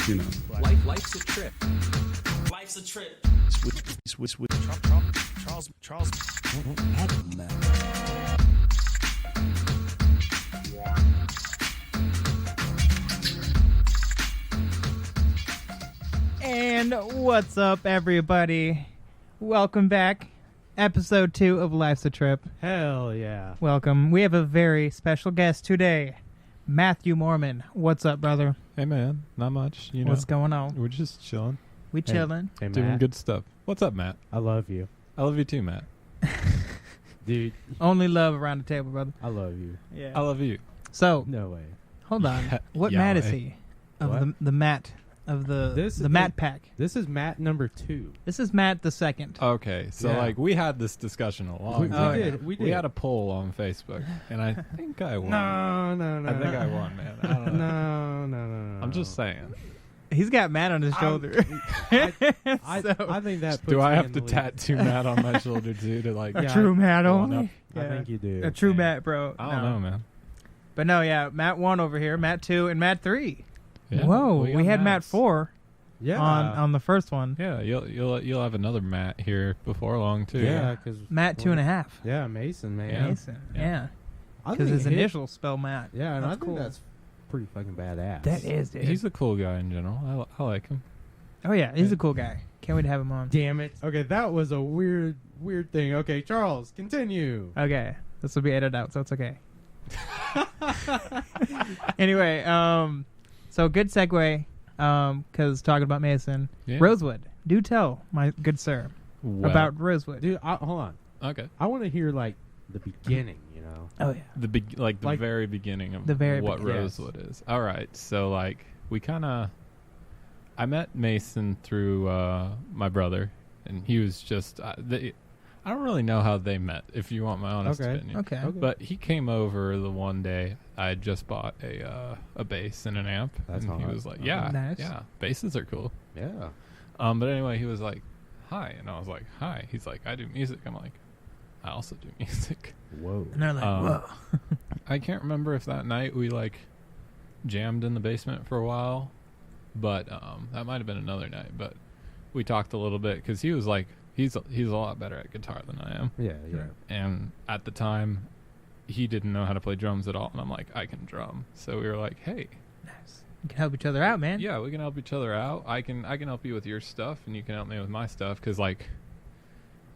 You know. Life's a trip. Life's a trip. Switch. Charles. And what's up, everybody? Welcome back. Episode 2 of Life's a Trip. Hell yeah. Welcome. We have a very special guest today, Matthew Moormann. What's up, brother? Hey man, not much. You know, What's going on? we're just chilling, We chilling. Hey, doing Matt, good stuff. What's up, Matt? I love you. I love you too, Matt. Dude, Only love around the table, brother. I love you. Yeah. I love you. So, No way. hold on. What Yeah, Matt is way. he? Of What? the Matt of the This the is- Matt pack. This is Matt number 2. This is Matt the second. Okay, so Yeah. like we had this discussion a long We time. yeah. did. We did. We had a poll on Facebook, and I think I won. No. I think I won, man. I don't know. No. I'm just saying. He's got Matt on his shoulder. I think that puts Do I me have in to the lead. tattoo Matt on my shoulder too to like? A Yeah, true Matt well, only? I think you do. A true Okay. Matt, bro. I don't know, man. But no, yeah, Matt 1 over here, Matt 2, and Matt 3. Yeah, Whoa, got we had Matt Matts. 4 Yeah. on the first one. Yeah, you'll have another Matt here before long too. Yeah, because Matt 2.5. Yeah, Mason, man. Yeah. Mason. Yeah. Yeah. I Because think his his- initials spell Matt. Yeah, and That's I think cool. that's pretty fucking badass. That is, dude. He's a cool guy in general. I like him. Oh, yeah, he's a cool guy. Can't wait to have him on. Damn it. Okay, that was a weird thing. Okay, Charles, continue. Okay. This will be edited out, so it's okay. Anyway, so good segue, because talking about Mason. Yeah. Rosewood. Do tell, my good sir, Well, about Rosewood. Dude, hold on. okay. I want to hear, like, the beginning, you know? Oh, yeah. The Like- very beginning of The very what beginning. Rosewood is. All right, so like we kind of, I met Mason through my brother, and he was just. I don't really know how they met. If you want my honest Okay. opinion, Okay. but he came over the one day. I had just bought a bass and an amp, That's and he hot. was like, Oh, "Yeah, nice. yeah, basses are cool." Yeah. But anyway, he was like, "Hi," and I was like, "Hi." He's like, "I do music." I'm like, "I also do music." Whoa. And they're like, whoa. I can't remember if that night we like jammed in the basement for a while, but that might have been another night. But we talked a little bit because he was like, he's a lot better at guitar than I am, Yeah. and at the time, he didn't know how to play drums at all, and I'm like, I can drum. So we were like, hey, Nice. You can help each other out, man. yeah, we can help each other out. I can help you with your stuff, and you can help me with my stuff. Because like,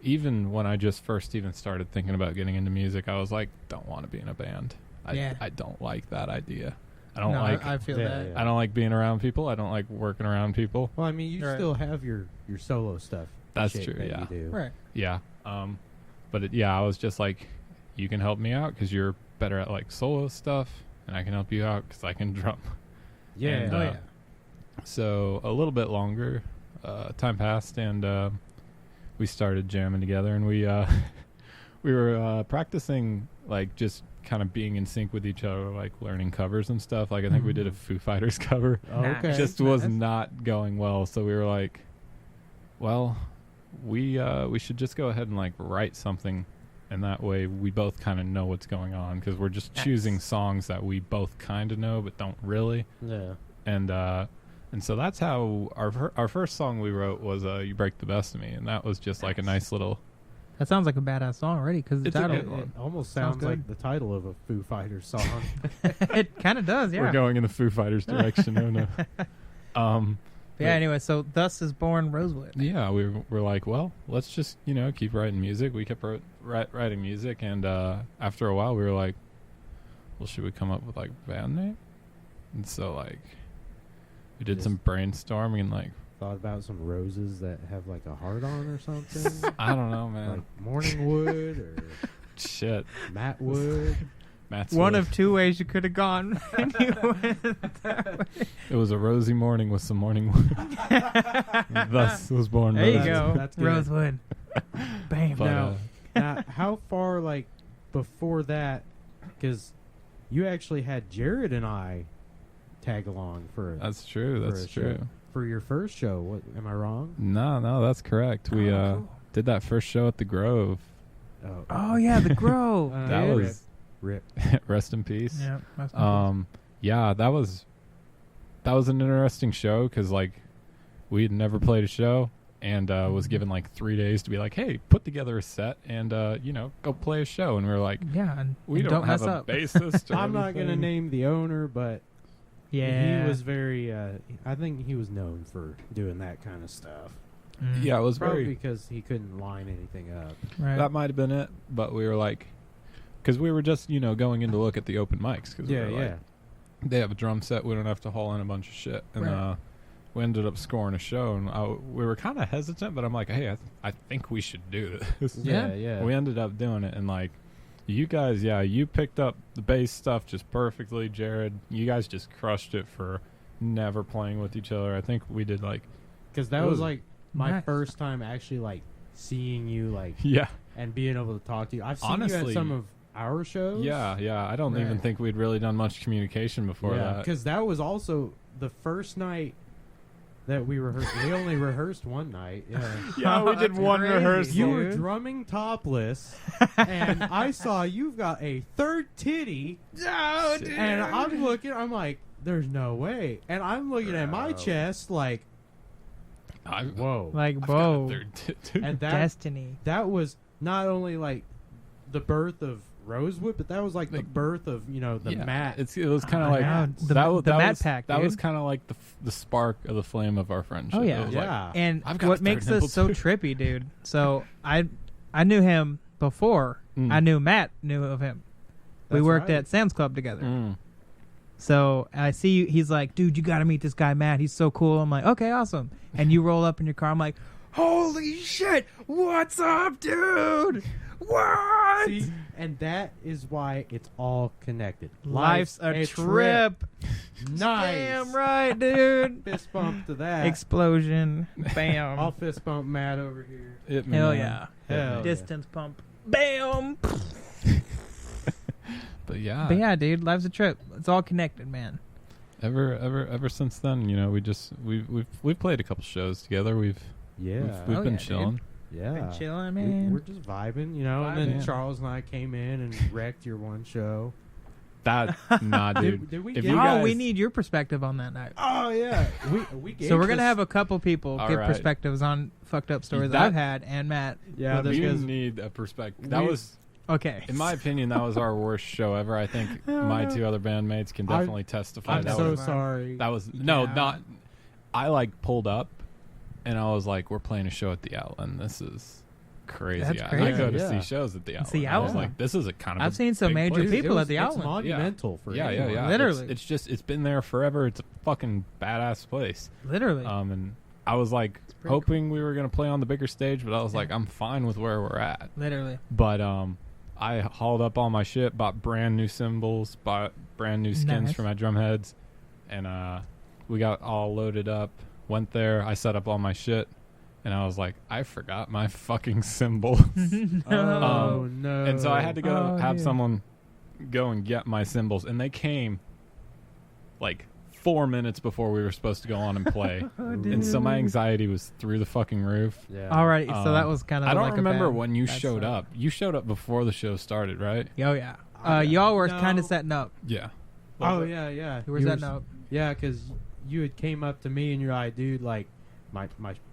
even when I just first even started thinking about getting into music, I was like, don't want to be in a band. Yeah. I don't like that idea. I don't No, like. I feel Yeah, that. yeah. I don't like being around people. I don't like working around people. Well, I mean, you Right. still have your solo stuff. That's shit true, that yeah. You do. Right. Yeah. But I was just like, you can help me out because you're better at like solo stuff, and I can help you out because I can drum. Yeah. And, Oh, yeah. So a little bit longer, time passed, and we started jamming together, and we we were practicing like just kind of being in sync with each other, like learning covers and stuff. Like I think we did a Foo Fighters cover. Oh, Nice. okay. Just was Nice. not going well, so we were like, well, we should just go ahead and like write something, and that way we both kind of know what's going on, because we're just Nice. choosing songs that we both kind of know but don't really. Yeah. And so that's how our first song we wrote was "You Break the Best of Me," and that was just like a nice little. That sounds like a badass song already, because the It's a title. good one. It almost Sounds sounds like good. the title of a Foo Fighters song. It kind of does, yeah. We're going in the Foo Fighters direction. Oh no. Yeah, anyway, so thus is born Rosewood. Yeah, we're like, well, let's just keep writing music. We kept writing music, and after a while, we were like, well, should we come up with like a band name? And so like, we did some brainstorming and like, Thought about some roses that have like a heart on or something. I don't know, man. Like Morning Wood or Shit, Matt Wood. Matt's One wood. of two ways you could have gone. And you went that way. It was a rosy morning with some morning wood. Thus was born. There you Rosewood. go. That's good. Rosewood. Bam. But, No. Now, how far like before that? Because you actually had Jared and I tag along for that's true. for That's a show. true. For your first show. What am I wrong? No, that's correct. We cool. did that first show at the Grove. Oh, yeah, the Grove. That dude. was Rip. rest in peace. Yeah. that's my Yeah, that that was an interesting show because like we had never played a show and was given like 3 days to be like, hey, put together a set and go play a show. And we were like, Yeah, and we and don't have mess a up. bassist. Or I'm not going to anything. name the owner, but Yeah, he was very. I think he was known for doing that kind of stuff. Mm. Yeah, it was Probably very. because he couldn't line anything up. Right. That might have been it, but we were like, because we were just going in to look at the open mics because Yeah, we were yeah. like, they have a drum set, we don't have to haul in a bunch of shit, and Right. we ended up scoring a show, and we were kind of hesitant, but I'm like, hey, I think we should do this. Yeah. Yeah. We ended up doing it, and like, you guys, you picked up the bass stuff just perfectly, Jared. You guys just crushed it for never playing with each other. I think we did like, Because that It was was like my nice. first time actually like seeing you like yeah, and being able to talk to you. I've seen you Honestly, at some of our shows. yeah. I don't even Right. think we'd really done much communication before that. Because that was also the first night that we rehearsed. We only rehearsed one night. Yeah. Yeah, we did That's one crazy, rehearsal. You were dude. drumming topless, and I saw you've got a third titty, Oh, dude. and I'm looking. I'm like, "There's no way," and I'm looking at my chest like, "Whoa!" like, I've got a whoa, third tit, too. And destiny. that was not only like the birth of Rosewood, but that was like the birth of the Yeah, mat. it was kind of Oh, like yeah. The that Mat was, Pack, That was dude. kind of like the spark of the flame of our friendship. Oh, yeah. It was like, Yeah. And I've got what a makes third nipple this so too. trippy, dude? So I knew him before. Mm. I knew Matt knew of him. We That's worked right. at Sam's Club together. mm. So I see you. He's like, dude, you got to meet this guy, Matt. He's so cool. I'm like, okay, awesome. And you roll up in your car. I'm like, holy shit, what's up, dude? What? See, and that is why it's all connected. Life's a trip. Nice. Damn right, dude. Fist bump to that. Explosion. Bam. I'll fist bump Matt over here. Hit me, Hell man. yeah. Hell yeah. Distance pump. Bam. But yeah, But yeah, dude, life's a trip. It's all connected, man. ever since then, we've played a couple shows together. We've Yeah. we've Oh, been yeah, chilling. Yeah. Been chilling, We- man. We're just vibing, and then Vibing. Charles and I came in and wrecked your one show. That nah, dude. Did we If get you Oh, guys- we need your perspective on that night. Oh yeah, we gave So we're gonna this- have a couple people All give right. perspectives on fucked up stories That- I've had, and Matt. Yeah, with us, you 'cause- need a perspective. That we- was, okay. in my opinion, that was our worst show ever. I think my two other bandmates can I'm- definitely testify. I'm that so was sorry. that was no, Yeah. not. I like pulled up, and I was like, "We're playing a show at the Outland. This is crazy." That's I crazy. go to Yeah. see shows at the It's Outland. the I was Outland. like, "This is a kind of." I've a seen some big major place. people at the It's Outland. monumental for Yeah, anyone. yeah. Literally. It's been there forever. It's a fucking badass place. Literally. And I was like pretty hoping we were gonna play on the bigger stage, but I was like, I'm fine with where we're at. Literally. But I hauled up all my shit, bought brand new cymbals, bought brand new skins Nice. for my drum heads, and we got all loaded up. Went there, I set up all my shit, and I was like, I forgot my fucking cymbals. Oh no! And so I had to go Oh, have dude. someone go and get my cymbals, and they came like 4 minutes before we were supposed to go on and play. And so my anxiety was through the fucking roof. Yeah. Alrighty, so that was kind of. I don't like remember a bad, when you bad showed sign. up. You showed up before the show started, right? Oh yeah. Y'all were No. kind of setting up. Yeah. Oh yeah, yeah. You were setting up. Yeah, because you had came up to me and you're like, dude, like my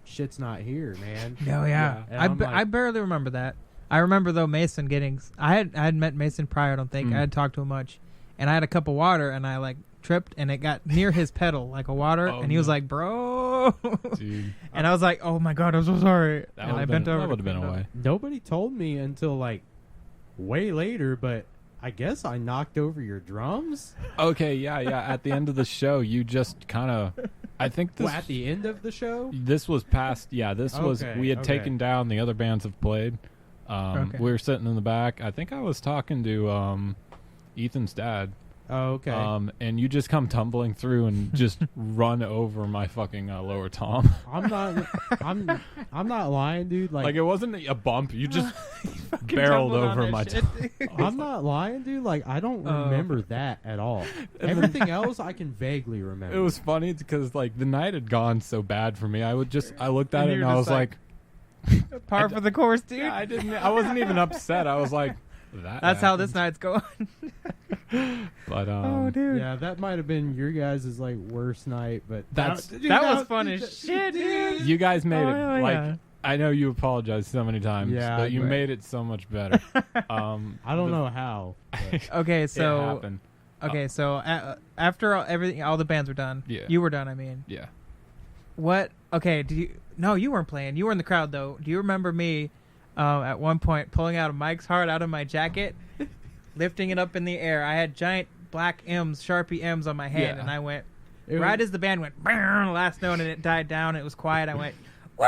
shit's not here, man. Oh yeah. And I'm like- I barely remember that. I remember though Mason getting. I had met Mason prior. I don't think I had talked to him much, and I had a cup of water and I like tripped and it got near his pedal like a water, Oh, and he was no. like, "Bro," Dude. and I was like, "Oh my god, I'm so sorry." That and I would bent over. that to would have been clean a it way. up. Nobody told me until like way later, but I guess I knocked over your drums. Okay, yeah. At the end of the show, you just kind of. I think this. Well, at the end of the show. This was past. Yeah, this was. Okay, We had okay. taken down. The other bands have played. Okay. We were sitting in the back. I think I was talking to Ethan's dad. Oh, okay. And you just come tumbling through and just run over my fucking lower tom. I'm not. I'm not lying, dude. Like it wasn't a bump. You just barreled tumbled on over that my shit, tom. dude. I'm not lying, dude. Like I don't Oh. remember that at all. Everything else I can vaguely remember. It was funny because like the night had gone so bad for me. I looked at And it you and were I just was like, Par for the course, dude. yeah, I wasn't even upset. I was like, That's how this night's going. But Oh, dude. Yeah, that might have been your guys' like worst night, but That's- dude, That was fun as shit, dude. you guys made Oh, it hell like yeah. I know you apologized so many times, Yeah, but you but- made it so much better. I don't know how. but- Okay, It so happened. after all the bands were done, Yeah. you were done. I mean, Yeah. what? Okay, did you? No, you weren't playing. You were in the crowd though. Do you remember me at one point pulling out a Mike's Heart out of my jacket, lifting it up in the air? I had giant black M's, Sharpie M's on my hand, Yeah. and I went It right was- as the band went last note and it died down. It was quiet. I went woo,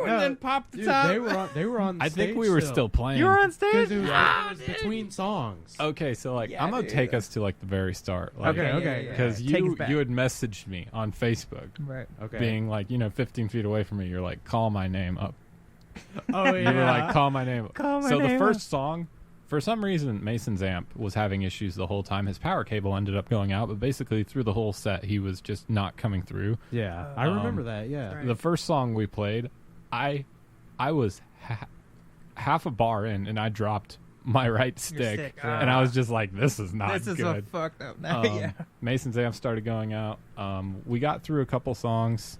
and No, then popped the dude, top. they were on. I think stage we were still playing. You were on stage. because it was, Ah, it was dude. between songs. Okay, so like Yeah, I'm gonna dude. take us to like the very start. Like, Okay, okay, yeah. because Take us you back. had messaged me on Facebook, Right. Okay. being like 15 feet away from me. You're like, call my name up. Oh You were like, call my name up. Call my So the name first song, for some reason, Mason's amp was having issues the whole time. His power cable ended up going out, but basically through the whole set, he was just not coming through. Yeah, I remember that. Yeah. Right. The first song we played, I was half a bar in, and I dropped my right stick, stick. and I was just like, "This is not This is good." a fucked up night. Yeah. Mason's amp started going out. We got through a couple songs,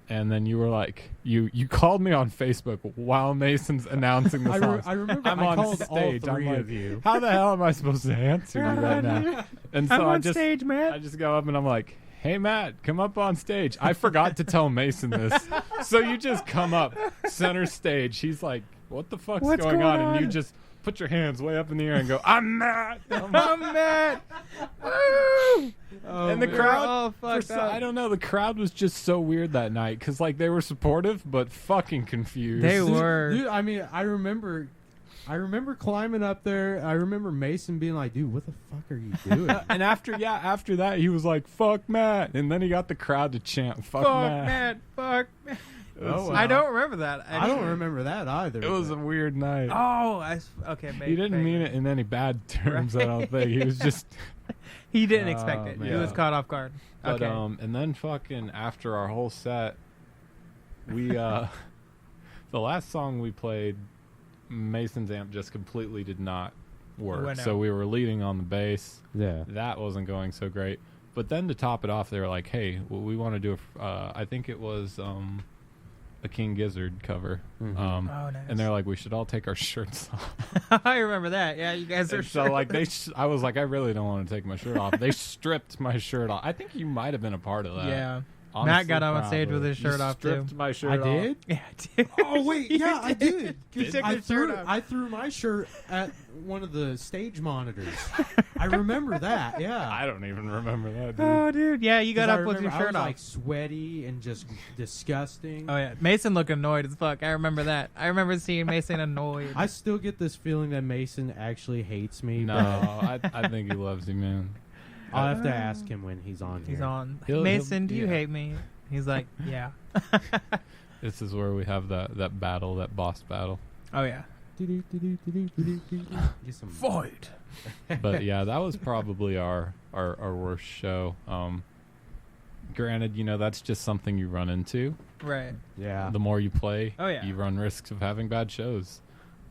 and then you were like, you called me on Facebook while Mason's announcing the I songs. remember I'm I on called stage. all three I'm like, of you. how the hell am I supposed to answer you right now? And so I'm I on just stage, man. I just go up and I'm like, hey, Matt, come up on stage. I forgot to tell Mason this. So you just come up center stage. He's like, what the fuck's What's going going on? And you on? just put your hands way up in the air and go, I'm Matt. I'm Matt. Woo! and the man. crowd, We're all for fucked so- up. I don't know, the crowd was just so weird that night because like they were supportive but fucking confused. They were. Dude, I mean, I remember climbing up there. I remember Mason being like, "Dude, what the fuck are you doing?" And after that, he was like, fuck Matt. And then he got the crowd to chant, fuck, Fuck Matt. Matt. Fuck Matt. Oh, wow. I don't remember that. I don't remember that either. It was a but- weird night. Oh, okay. He didn't mean it in any bad terms, I don't think. He was just... He didn't Oh, expect it. He man. was caught off guard. But, Okay. and then fucking after our whole set, we, the last song we played, Mason's amp just completely did not work. Went So out. we were leading on the bass. Yeah. That wasn't going so great. But then to top it off, they were like, hey, we want to do I think it was a King Gizzard cover. Mhm. Oh, nice. And they're like, we should all take our shirts off. I remember that. Yeah, you guys are And so like I was like, I really don't want to take my shirt off. They stripped my shirt off. I think you might have been a part of that. Yeah. Honestly, Matt got on stage with probably. his shirt You off too. stripped my shirt I off. did. Yeah, I did. Oh wait, yeah, I did. You took I your threw, shirt off. I threw my shirt at one of the stage monitors. I remember that. Yeah. I don't even remember that, dude. Oh, dude. Yeah, you got 'Cause up with your I shirt was, off. like sweaty and just disgusting. Oh yeah, Mason looked annoyed as fuck. I remember that. I remember seeing Mason annoyed. I still get this feeling that Mason actually hates me. No, I think he loves you, man. but I'll have to ask him when he's on here. He's on. He'll- Mason, do you yeah. hate me? He's like, yeah. This is where we have that battle, that boss battle. Oh yeah. Get some Fight. But yeah, that was probably our worst show. Granted, that's just something you run into. Right. Yeah. The more you play, Oh, yeah. you run risks of having bad shows.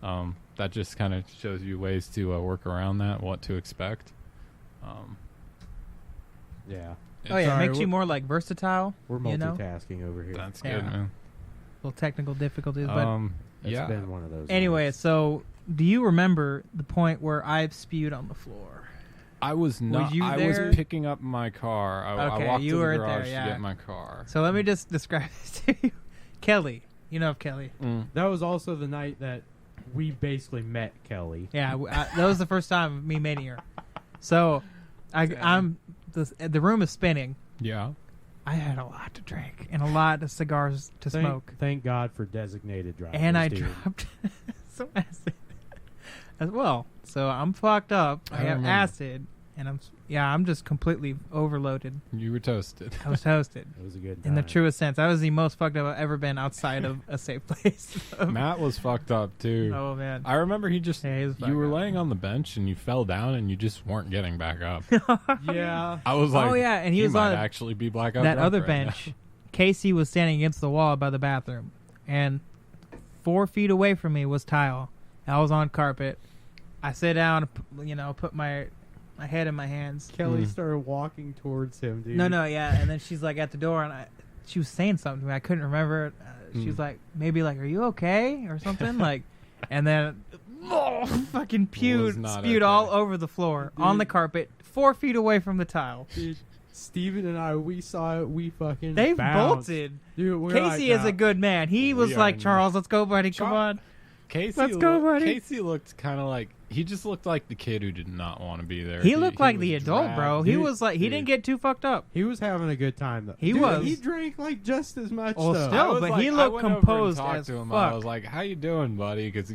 That just kind of shows you ways to work around that, what to expect. Yeah. Oh yeah, Sorry, it makes you we're- more like versatile. We're You know? multitasking over here. That's Yeah. good, man. Little technical difficulties, but It's Yeah. been one of those. anyway. nights. So, do you remember the point where I've spewed on the floor? I was not. you I there? was picking up my car. I Okay, walked you to the weren't there, garage yeah. to get my car. So let me just describe this to you. Kelly, you know of Kelly. That was also the night that we basically met Kelly. Yeah, that was the first time of me meeting her. So, I'm the room is spinning. Yeah. I had a lot to drink and a lot of cigars to smoke, Thank God for designated drivers. and I dude. dropped some acid as well. So I'm fucked up. I I have remember. acid, and I'm just completely overloaded. You were toasted. I was toasted It was a good in the time. truest sense. I was the most fucked up I've ever been outside of a safe place. Matt was fucked up too. Oh man. I remember he was fucked you were up. laying on the bench and you fell down and you just weren't getting back up. Yeah. I was like, Oh, yeah, and he was might on actually be blackout that drunk other right bench. now. Casey was standing against the wall by the bathroom, and 4 feet away from me was tile. I was on carpet. I sit down, put my my head in my hands. Kelly started walking towards him, dude. No, yeah. And then she's like at the door, and she was saying something to me. I couldn't remember it. She was like, maybe like, are you okay? Or something. Like, and then fucking spewed okay. all over the floor, Dude. on the carpet, 4 feet away from the tile. Dude, Steven and I, we saw it. We fucking They bounced. bolted. Dude, we're Casey like, is a good man. He was We like, are Charles, let's go, buddy. Come on. Casey, Let's go, buddy. Casey looked kind of like he just looked like the kid who did not want to be there. He looked like was the adult, dragged. bro. He Dude, was like, he didn't get too fucked up. He was having a good time, though. He Dude, was. He drank like just as much, Well, though. still. I was but like, he I looked went over and composed talked as to him. fuck. I was like, "How you doing, buddy?" Because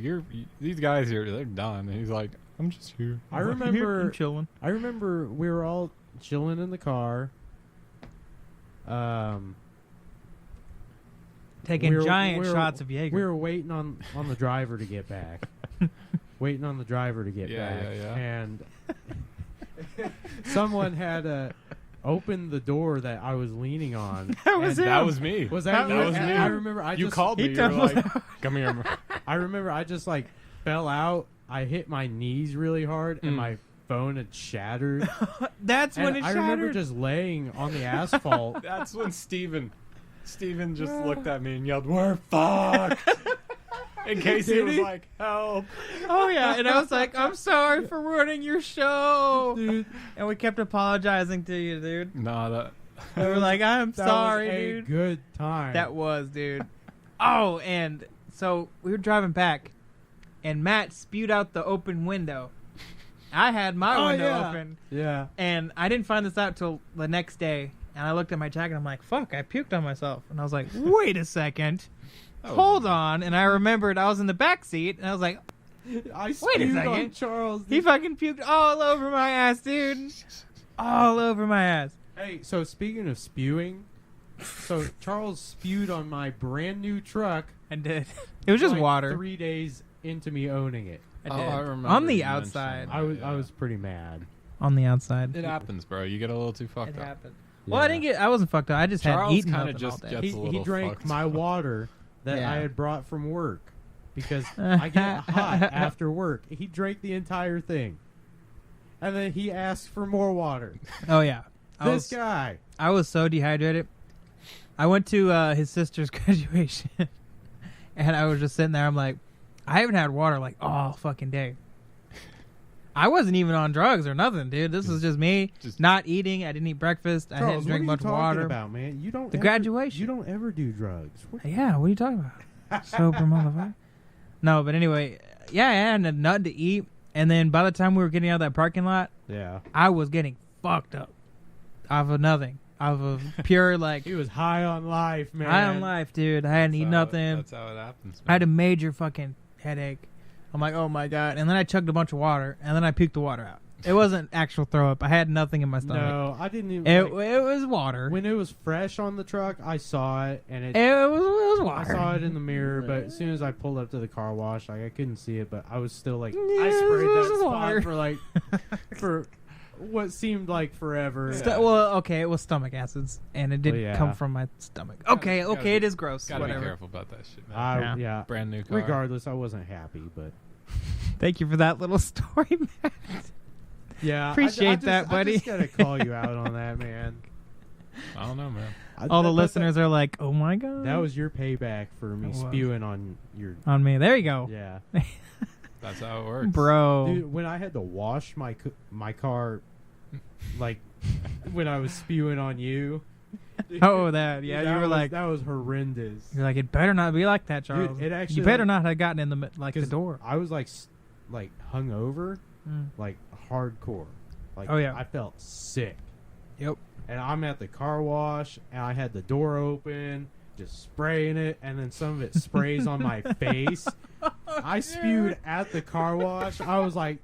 these guys here, they're done. And he's like, "I'm just here." I I'm remember chilling. I remember we were all chilling in the car. Taking we were- giant we were- shots of Jaeger. We were waiting on the driver to get back. Waiting on the driver to get Yeah, back. yeah, yeah. And someone had opened the door that I was leaning on. That was and him. That was me. Was that That you? was me. I remember I You just called me. He You were told- like, "Come here." I remember I just like fell out. I hit my knees really hard and my phone had shattered. That's when And it I shattered. remember just laying on the asphalt. That's when Steven just looked at me and yelled, "We're fucked." And Casey Did was he? like, "Help!" Oh yeah, and I was like, I'm sorry for ruining your show, Dude, and we kept apologizing to you, dude. Nah, that We were like, I'm that sorry, was a dude. good time. That was, dude. Oh, and so we were driving back, and Matt spewed out the open window. I had my window yeah. open, Yeah. and I didn't find this out till the next day. And I looked at my jacket, and I'm like, fuck, I puked on myself. And I was like, wait a second. Hold on. And I remembered I was in the back seat, and I was like, I Wait a spewed on second. Charles. he fucking puked all over my ass, dude. All over my ass. Hey, so speaking of spewing, so Charles spewed on my brand new truck. I did. It was just like water. 3 days into me owning it. I Oh, did. I remember On the you mentioning outside. that. I was pretty mad. On the outside. It happens, bro. You get a little too It fucked up. happened. Well, I didn't get. I wasn't fucked up. I just Charles had eaten kinda nothing just all day. gets- He a little drank fucked my up. water that Yeah. I had brought from work because I get hot after work. He drank the entire thing, and then he asked for more water. Oh yeah. This guy. I was so dehydrated. I went to his sister's graduation, and I was just sitting there. I'm like, I haven't had water like all fucking day. I wasn't even on drugs or nothing, dude. This was just me Just- not eating. I didn't eat breakfast. I Charles, didn't drink what are much you talking water. about, man? You don't The ever- graduation. You don't ever do drugs. What- Yeah, what are you talking about? Sober motherfucker. No, but anyway, yeah, I had a nut to eat, and then by the time we were getting out of that parking lot, Yeah. I was getting fucked up off of nothing, off of pure like He was high on life, man. high on life, dude. I hadn't eaten nothing. That's how it happens. I had a major fucking headache. I'm like, oh my god, and then I chugged a bunch of water, and then I puked the water out. It wasn't actual throw up. I had nothing in my stomach. No, I didn't even. It like, was water. when it was fresh on the truck, I saw it, and It was I water. saw it in the mirror, but as soon as I pulled up to the car wash, like I couldn't see it, but I was still like, Yeah, I it sprayed was that water. spot for like for what seemed like forever. Well, okay, it was stomach acids, and it did Well, yeah. come from my stomach. Gotta- Okay, gotta okay, be- it is gross. Gotta Whatever. be careful about that shit, man. Yeah. Yeah. Brand new car. Regardless, I wasn't happy, but Thank you for that little story, Matt. yeah, Appreciate that, buddy. I just gotta call you out on that, man. I don't know, man. All the But listeners are like, "Oh my god!" That was your payback for me It was. spewing on your. on me. There you go, Yeah, That's how it works. bro. dude. When I had to wash my car, like when I was spewing on you. Oh, that. Yeah, That you were was- like, that was horrendous. you're like, it better not be like that, Charles. it actually, you better like- not have gotten in the the 'Cause door. I was like hungover, Mm. like hardcore. Like, Oh, yeah. I felt sick. Yep. And I'm at the car wash, and I had the door open, just spraying it, and then some of it sprays on my face. I spewed at the car wash. I was like,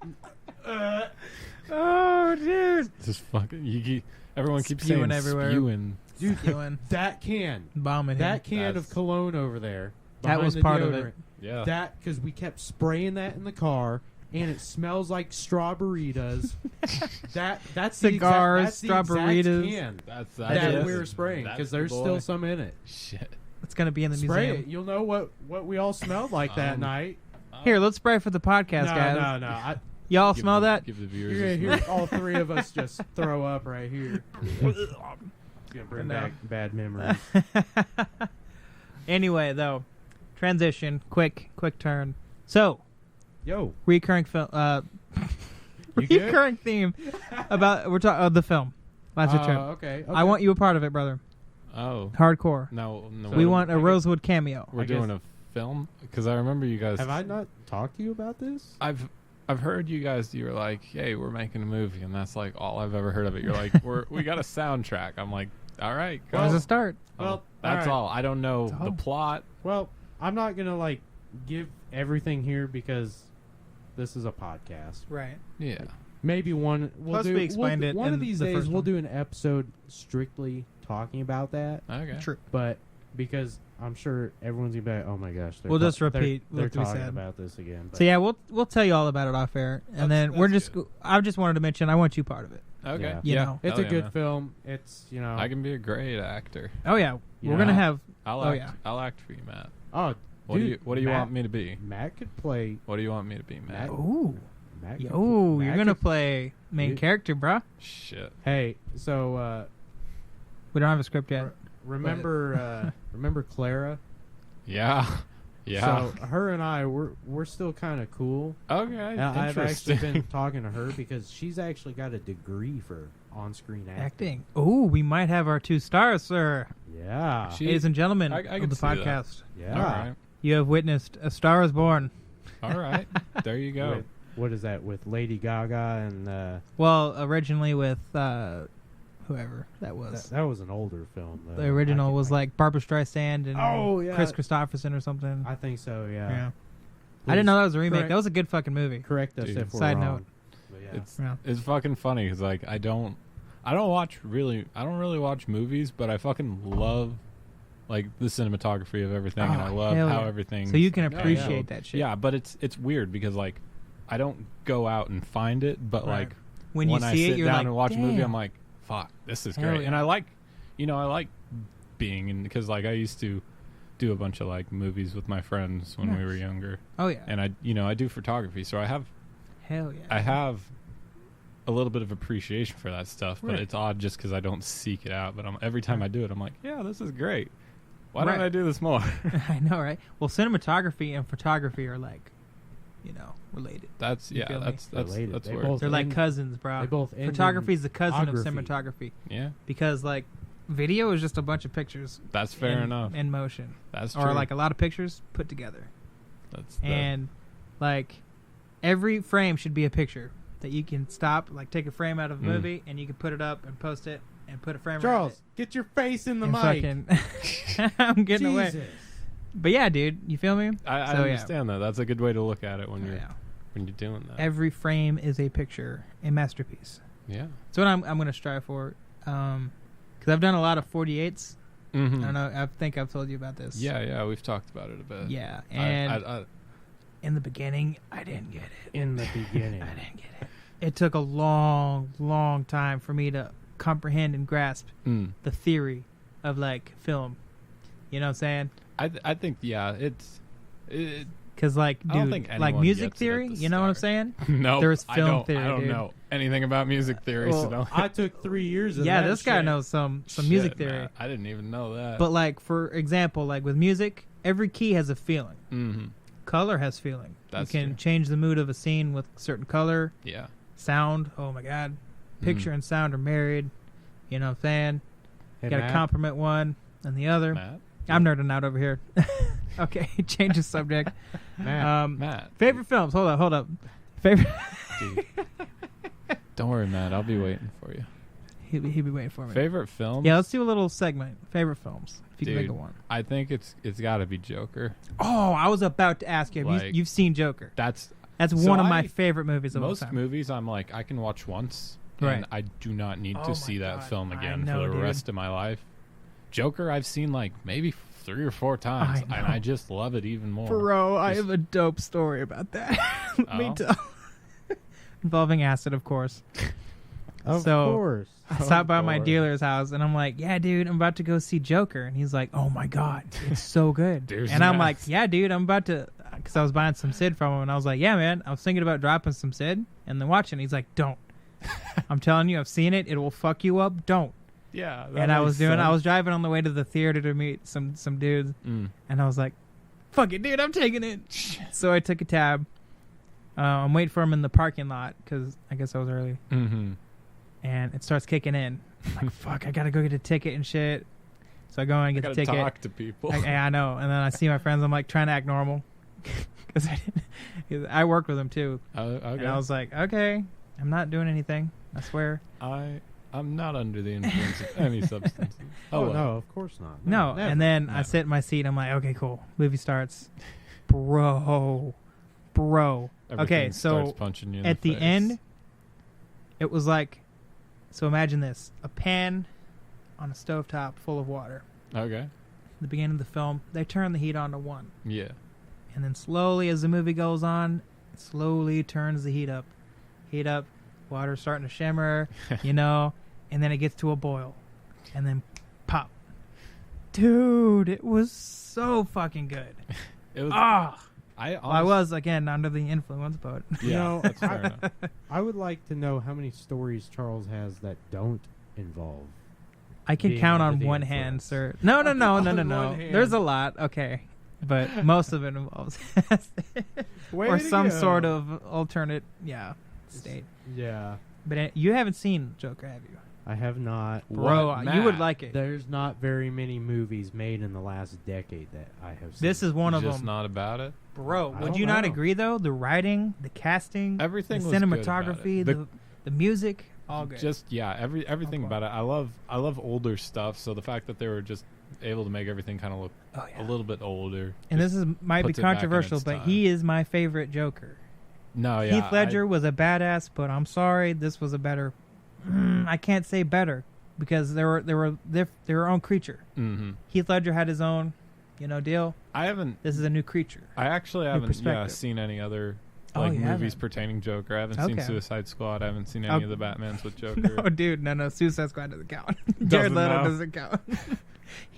Oh, dude. Just fucking. Everyone keeps Spewing saying everywhere. spewing. dude, Doing that can, bombing. that him. can of That's- cologne over there. That behind was the part of deodorant, it. Yeah. That, because we kept spraying that in the car, and it smells like strawberries. that's Cigars, the exact strawberries. can That's that is. we were spraying, That's because the there's boy. still some in it. Shit. It's gonna be in the Spray museum. it. You'll know what we all smelled like that night. Here, let's spray for the podcast, No, guys. no. Y'all smell that? Give the viewers You're a gonna smell. hear all three of us just throw up right here. It's gonna bring No. back bad memories. Anyway, though, transition, quick turn. So, Yo, recurring film, you good? recurring theme about we're talking the film. Lives a Trip. Okay. I want you a part of it, brother. Oh. Hardcore. No. So We I want a guess- Rosewood cameo. We're I guess- doing a film? Because I remember you guys... Have I not talked to you about this? I've heard you guys. You were like, "Hey, we're making a movie," and that's like all I've ever heard of it. You're like, "We got a soundtrack." I'm like, "All right, go." Where does it start? Well, that's all all. I don't know That's the all. plot. Well, I'm not gonna like give everything here because this is a podcast. Right. Yeah, Maybe one. Plus we explained it One in of these the days first we'll one. do an episode strictly talking about that. okay. True. But because I'm sure everyone's gonna be like, "Oh my gosh!" We'll just repeat They're what we talking said. about this again. But So yeah, we'll tell you all about it off air, and then we're that's just. good. I just wanted to mention I want you part of it. Okay, Yeah. You yeah, know. it's hell a yeah, good man. film. It's I can be a great actor. Oh yeah, You we're know, gonna have. I'll Oh, act. yeah. I'll act for you, Matt. oh, What dude, do you Matt, want me to be? Matt could play. What do you want me to be, Matt? Matt- Ooh, Matt could- yo, Matt you're gonna could- play main You- character, bruh. Shit. Hey, so We don't have a script yet. remember Clara? Yeah. Yeah. So her and I, we're still kind of cool. Okay. And I've actually Interesting. been talking to her because she's actually got a degree for on-screen acting. Acting. Ooh, we might have our 2 stars, sir. Yeah, She- Ladies and gentlemen I of can the see that. podcast, yeah. All right. you have witnessed A Star Is Born. All right. There you go. With, what is that with Lady Gaga and Well, originally with whoever that was. that was an older film. Though. The original I- was like Barbara Streisand and Oh, yeah. Chris Christopherson or something. I think so. Yeah. Yeah. I didn't know that was a remake. correct- That was a good fucking movie. Correct us Dude. if we're Side wrong. note. But yeah. Yeah. It's fucking funny because like I don't really watch movies, but I fucking love like the cinematography of everything, and I Oh, love hell how yeah. everything. So you can Yeah, appreciate that shit. Yeah, but it's weird because like I don't go out and find it, but Right. like When you I see sit it, you're down like, and watch a movie, "Damn." I'm like, fuck, this is Hell great, yeah. and I like being in because like I used to do a bunch of like movies with my friends when we Nice. were younger, Oh yeah. and I do photography, so I have Hell yeah. I have a little bit of appreciation for that stuff, but Right. it's odd just because I don't seek it out. But every time I do it, I'm like, yeah, this is great. Why don't Right. I do this more? I know, right? Well, cinematography and photography are like, related. That's You feel me? that's Related. They where both- They're like end- cousins, bro. they both end Photography in is the cousin of ography. cinematography yeah, because like video is just a bunch of pictures. that's fair in, enough. In motion, That's true. or like a lot of pictures put together, that's and like every frame should be a picture that you can stop, like take a frame out of a Mm. movie and you can put it up and post it and put a frame. around Charles, it get your face in the and mic. fucking I'm getting away. Jesus. But yeah, dude, you feel me? I So, yeah. understand that. That's a good way to look at it when you're Yeah. doing that. Every frame is a picture, a masterpiece. yeah. That's what I'm going to strive for. Because I've done a lot of 48s. Mm-hmm. I don't know. I think I've told you about this. Yeah, we've talked about it a bit. Yeah. I- And I- in the beginning, I didn't get it. In the beginning. I didn't get it. It took a long, long time for me to comprehend and grasp the theory of like film. You know what I'm saying? I think it Because like, I don't dude, think like anyone music gets it at thery. the You know what I'm start. saying? no. There's film I don't, theory, I don't dude. know anything about music theory, so Well, don't. I took 3 years of Yeah, that this guy shit. knows some Shit, music theory. man. I didn't even know that. But like, for example, like with music, every key has a feeling. mm-hmm. Color has feeling. That's you can true. change the mood of a scene with certain color. Yeah. Sound. Oh my god. Picture and sound are married. You know what I'm saying? Hey, Got to Matt, compliment one and the other. Matt. I'm nerding out over here. Okay, change the subject. Matt, Matt. Favorite films. Hold up. Favorite. Dude. Don't worry, Matt. I'll be waiting for you. He'll be waiting for me. Favorite film? Yeah, let's do a little segment. Favorite films. If you can Dude. think of one. I think it's got to be Joker. Oh, I was about to ask you. Like- You've seen Joker. That's That's So one of I- my favorite movies of all most time. movies. I'm like, I can watch once, Right. and I do not need Oh my to see that God. film I again know, for the dude. rest of my life. Joker, I've seen like maybe 3 or 4 times, I and know. I just love it even more. Bro, I Just- have a dope story about that. Let me Oh? tell. Involving acid, of course. of So- course. I stopped by my course. dealer's house and I'm like, yeah, dude, I'm about to go see Joker. And he's like, oh my God, it's so good. There's and I'm that. like, yeah, dude, I'm about to because I was buying some Sid from him, and I was like, yeah, man, I was thinking about dropping some Sid and then watching. He's like, don't. I'm telling you, I've seen it. It will fuck you up. Don't. Yeah. And I was driving on the way to the theater to meet some dudes, and I was like, fuck it, dude, I'm taking it. So I took a tab. I'm waiting for him in the parking lot because I guess I was early. Mm-hmm. And it starts kicking in. I'm like, fuck, I gotta go get a ticket and shit. So I go and get the ticket. Talk to people. I know. And then I see my friends. I'm like trying to act normal because I worked with them too. Okay. And I was like, okay, I'm not doing anything. I swear. I'm not under the influence of any substances. Oh, well. no, of course not. No. Never. And then I Never. sit in my seat. I'm like, okay, cool. Movie starts. Bro. Everything Okay, starts so punching you in at the face. end, it was like, so imagine this, a pan on a stovetop full of water. Okay. At the beginning of the film, they turn the heat on to 1. Yeah. And then slowly, as the movie goes on, it slowly turns the heat up. Water's starting to shimmer, and then it gets to a boil. And then pop. Dude, it was so fucking good. It was. I was, again, under the influence, but... Yeah, that's fair enough. I would like to know how many stories Charles has that don't involve. I can being count under on the one hand, influence. sir. No. On one hand. There's a lot, okay. But most of it involves... Way or to some go. sort of alternate, state. Yeah, But you haven't seen Joker, have you? I have not. Bro, What, you would Matt? like it. There's not very many movies made in the last decade that I have seen. This is one of Just them. not about it. Bro, I would don't you not know. agree, though? The writing, the casting, Everything the was good about cinematography, it. the music, all good. Just everything Okay. about it. I love older stuff. So the fact that they were just able to make everything kind of look Oh, yeah. a little bit older. And just this might be puts it back in controversial, its but time. he is my favorite Joker. No, yeah. Heath Ledger was a badass, but I'm sorry, this was a better. I can't say better because they were their own creature. Mm-hmm. Heath Ledger had his own, deal. I haven't. This is a new creature. I actually haven't perspective. seen any other Oh, you movies haven't? pertaining Joker. I haven't seen Okay. Suicide Squad. I haven't seen any Oh. of the Batmans with Joker. No, dude, no. Suicide Squad doesn't count. Jared Doesn't Leto now? doesn't count.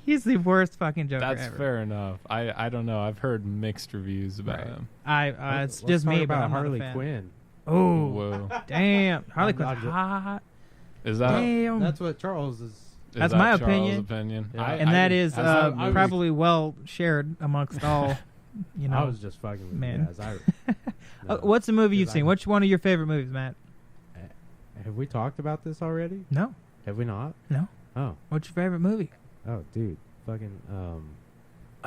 He's the worst fucking Joker That's ever. fair enough. I don't know. I've heard mixed reviews about Right. him. It's Let's just talk me, but about I'm not a Harley fan. Quinn. Oh, Whoa. damn, Harley I'm Quinn's just- hot. Is that Damn, That's what Charles is. That's that my Charles' opinion. Yeah. and that is I was- probably well shared amongst all. I was just fucking with man. you guys. What's the movie you've Because seen? I- Which one of your favorite movies, Matt? Have we talked about this already? No, Have we not? no. Oh, What's your favorite movie? oh, dude, fucking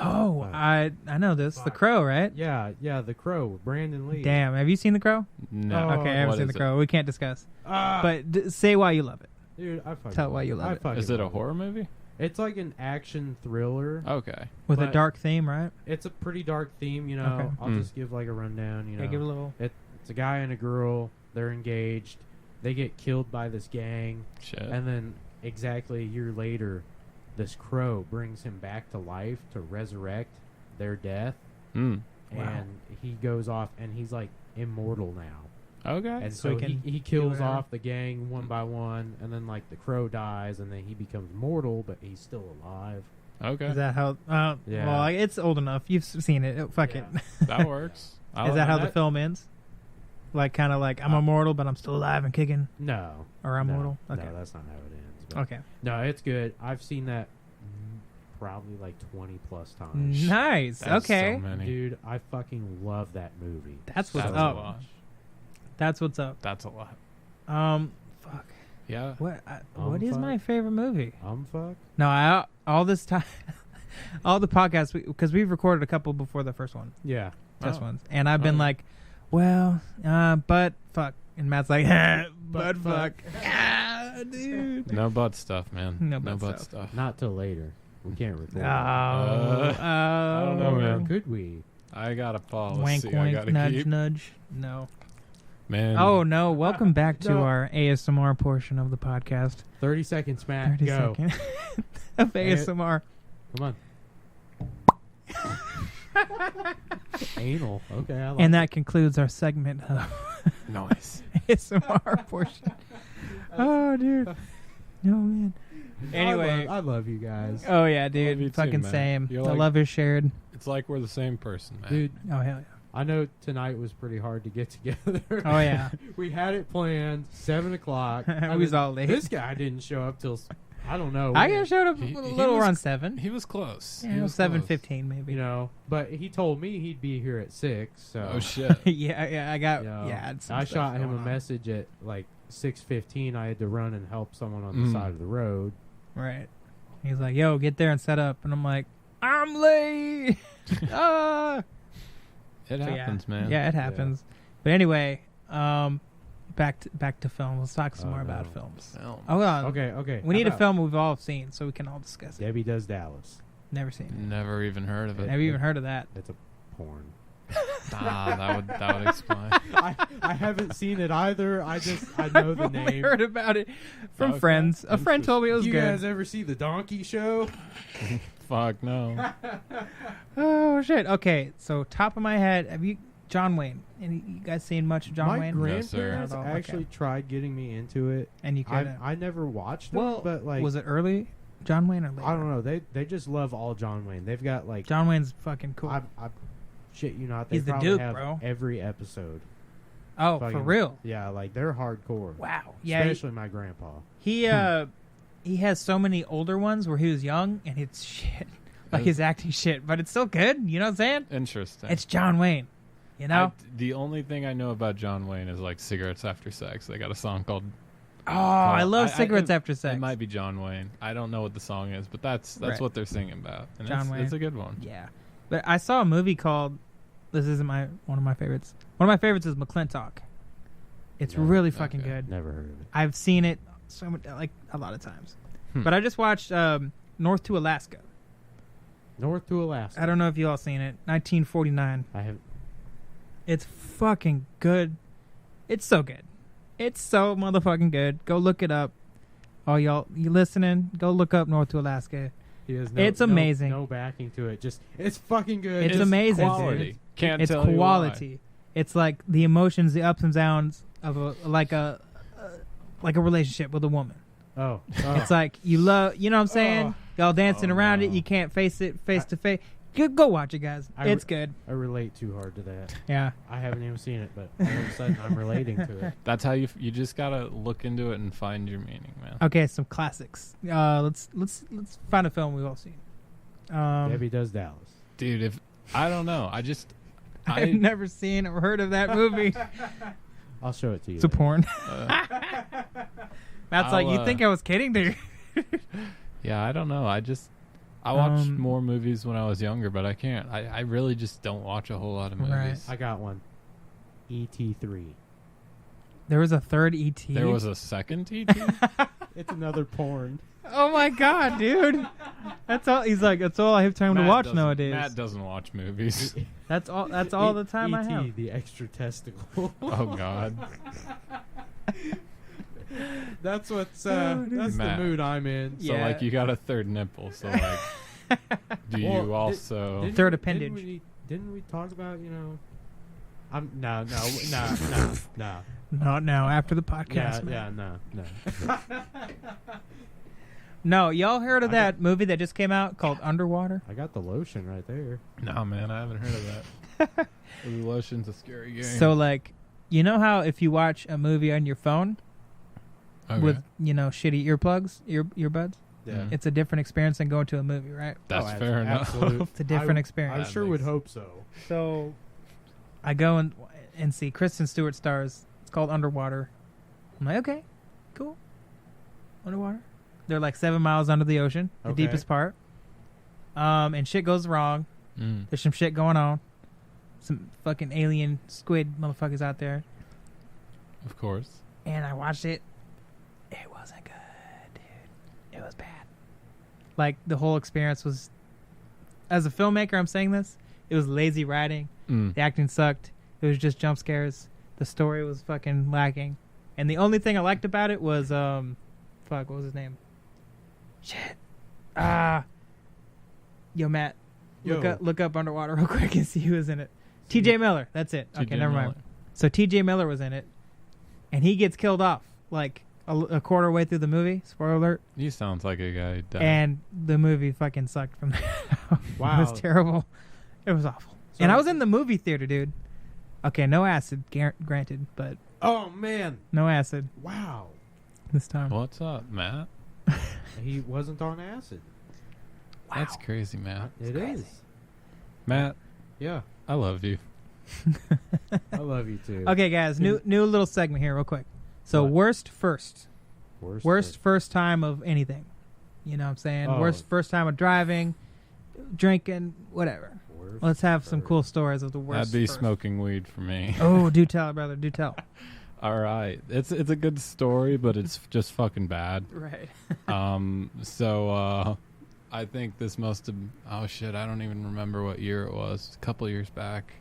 Oh, Wow. I know this. The Fuck. Crow, right? yeah, The Crow, Brandon Lee. Damn, have you seen The Crow? No. Oh, Okay, I haven't What seen is The Crow. We can't discuss. Ah, But say why you love it. dude, I fucking Tell why you love I it. fucking Is it a love horror movie? It's like an action thriller. Okay. With a But- dark theme, right? It's a pretty dark theme, Okay. I'll just give like a rundown, Yeah, give it a little. It's a guy and a girl. They're engaged. They get killed by this gang, Shit. and then exactly a year later, this crow brings him back to life to resurrect their death, Mm. Wow. and he goes off and he's like immortal now. Okay. And So so he can he do kills whatever. off the gang one by one, and then like the crow dies, and then he becomes mortal, but he's still alive. Okay. Is that how? Yeah. Well, it's old enough. You've seen it. Fuck Yeah. it. That works. Is that how the that- film ends? Like kind of like I'm immortal, but I'm still alive and kicking, No. or I'm no, mortal. Okay. No, that's not how it ends. But Okay. No, it's good. I've seen that probably like 20 plus times. Nice. That's Okay. So many. Dude, I fucking love that movie. That's what's That's up. a lot. That's what's up. That's a lot. Fuck. Yeah. What is fuck. my favorite movie? Fuck. No, all this time, all the podcasts because we've recorded a couple before the first one, Yeah. test Oh. ones, and I've been Okay. like, well, but fuck, and Matt's like, but fuck, dude. No butt stuff, man. No No butt butt stuff. stuff. Not till later. We can't record. I don't know, man. Could we? I got a policy. Wink, I wink, gotta nudge, keep. nudge. No. Man. Oh no! Welcome back to No. our ASMR portion of the podcast. 30 seconds, Matt. 30 Go. seconds of ASMR. Come on. Anal. Okay, I like And that concludes our segment of Nice. ASMR portion. Oh, dude. No, man. it. Anyway. I love you guys. Oh, yeah, Love dude. you too, Fucking man. same. You're The like- love is shared. It's like we're the same person, man. Dude, Oh hell I know tonight was pretty hard to get together. Oh, yeah. We had it planned 7 o'clock. yeah. We was all late. This guy didn't show up till I don't know. I showed up He a little was- around 7. He was close. Yeah, He it was was close. 7:15 maybe. You know, but he told me he'd be here at 6. So Oh shit. yeah, I got you know, I had some I stuff shot him a going on. message at like 6:15. I had to run and help someone on the side of the road. Right. He's like, "Yo, get there and set up," and I'm like, "I'm late." ah. It So, happens, yeah. man. Yeah, it happens. But anyway, back to film. Let's talk some Oh, more no. about films. Film. Oh, Okay. we need How a about film we've all seen so we can all discuss it. Debbie Does Dallas. Never seen it. Never even heard of it. Never even heard of that. It's a porn. That would explain. I haven't seen it either. I know the I name. heard about it from Okay. friends. A friend told me it was you good. guys ever see the Donkey Show? Fuck no. Oh shit. Okay, so top of my head, have you John Wayne? Any you guys seen much of John My Wayne? grandparents No, sir. actually tried getting me into it. And you couldn't. I never watched it, Well, but like was it early John Wayne or later? I don't know. They just love all John Wayne. They've got like John Wayne's fucking cool. I shit you not. They He's the probably Duke, have bro. every episode. oh, for fucking- real? Yeah, like they're hardcore. Wow. Yeah. Especially my grandpa. He has so many older ones where he was young and it's shit. Like Is- his acting shit, but it's still good. You know what I'm saying? Interesting. It's John Wayne. You know? The only thing I know about John Wayne is like Cigarettes After Sex. They got a song called. Oh, I love cigarettes it- after sex. It might be John Wayne. I don't know what the song is, but that's Right. what they're singing about. And John it's, Wayne. it's a good one. Yeah, but I saw a movie called. This isn't one of my favorites. One of my favorites is McClintock. It's No, really fucking okay. good. Never heard of it. I've seen it so much, like a lot of times. Hmm. But I just watched North to Alaska. North to Alaska. I don't know if you all seen it. 1949. I have. It's fucking good. It's so good. It's so motherfucking good. Go look it up. Oh, y'all, you listening? Go look up North to Alaska. He has It's amazing. No backing to it. Just it's fucking good. It's amazing, dude. Quality. Can't It's tell you why. quality. It's like the emotions, the ups and downs of a relationship with a woman. Oh. It's like you love, you know what I'm saying? Oh. Y'all dancing Oh, around it. no. You can't face it face to face. Go watch it, guys. I It's good. I relate too hard to that. Yeah. I haven't even seen it, but all of a sudden I'm relating to it. That's how you just gotta look into it and find your meaning, man. Okay, some classics. Let's find a film we've all seen. Debbie Does Dallas. Dude, if I don't know, I've never seen or heard of that movie. I'll show it to you. It's a porn. That's I'll, like you think I was kidding, dude. yeah, I don't know. I watched Um, more movies when I was younger, but I can't. I really just don't watch a whole lot of movies. Right. I got one. ET3. There was a third ET. There was a second E ET. It's another porn. Oh my god, dude. That's all. He's like, that's all I have time to Matt watch doesn't- nowadays. Matt doesn't watch movies. That's all. That's all the time I E.T., have. the extra testicle. Oh God. That's what's Oh, dude. that's Matt. the mood I'm in. So Yeah. like you got a third nipple. So like, do Well, you also? Didn't Third we- appendage. Didn't we talk about I'm no. Not now. After the podcast. Yeah, man. no. No, y'all heard of I that movie that just came out called Underwater? I got the lotion right there. No man, I haven't heard of that. The lotion's a scary game. So like, you know how if you watch a movie on your phone Okay. with shitty earplugs, earbuds, Yeah. it's a different experience than going to a movie, right? That's Oh, fair enough. absolute. It's a different I experience. sure would hope so. So I go and see Kristen Stewart stars. It's called Underwater. I'm like, okay, cool. Underwater. They're like 7 miles under the ocean, the Okay. deepest part. And shit goes wrong. Mm. There's some shit going on. Some fucking alien squid motherfuckers out there. Of course. And I watched it. It wasn't good, dude. It was bad. Like the whole experience was, as a filmmaker, I'm saying this. It was lazy writing. Mm. The acting sucked. It was just jump scares. The story was fucking lacking. And the only thing I liked about it was what was his name? Shit. Yo, Matt. Yo. Look up Underwater real quick and see who was in it. T.J. Miller. That's it. Okay, T.J. never mind. Miller. So T.J. Miller was in it, and he gets killed off like a quarter way through the movie. Spoiler alert. He sounds like a guy who died. And the movie fucking sucked from there. Wow. It was terrible. It was awful. So- And I was in the movie theater, dude. Okay, no acid, granted, but Oh man! no acid Wow. this time. What's up, Matt? He wasn't on acid. That's crazy, Matt. It is. Matt, Yeah. I love you. I love you too. Okay, guys, new little segment here, real quick. So, What? worst first. Worst. Worst first time of anything. You know what I'm saying? Oh. Worst first time of driving, drinking, whatever. Worst Let's have some first. cool stories of the worst. That'd be first. smoking weed for me. Oh, do tell, brother. Do tell. All right. It's a good story, but it's just fucking bad. Right. So I think this must have, oh shit, I don't even remember what year it was. A couple years back.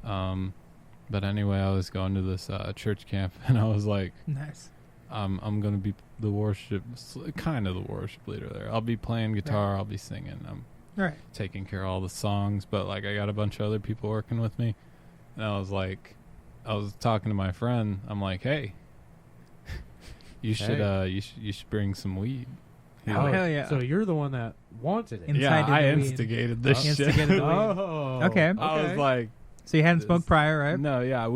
But anyway, I was going to this church camp, and I was like, Nice. I'm going to be the worship, kind of the worship leader there. I'll be playing guitar, I'll be singing, I'm Right. taking care of all the songs, but like I got a bunch of other people working with me, and I was talking to my friend. I'm like, hey, you should bring some weed. He's Oh, like, hell yeah. So you're the one that wanted it. In- yeah, Incited I the weed. instigated this shit. Instigated the weed. Oh. Okay. I was like, So you hadn't smoked prior, right? no, yeah,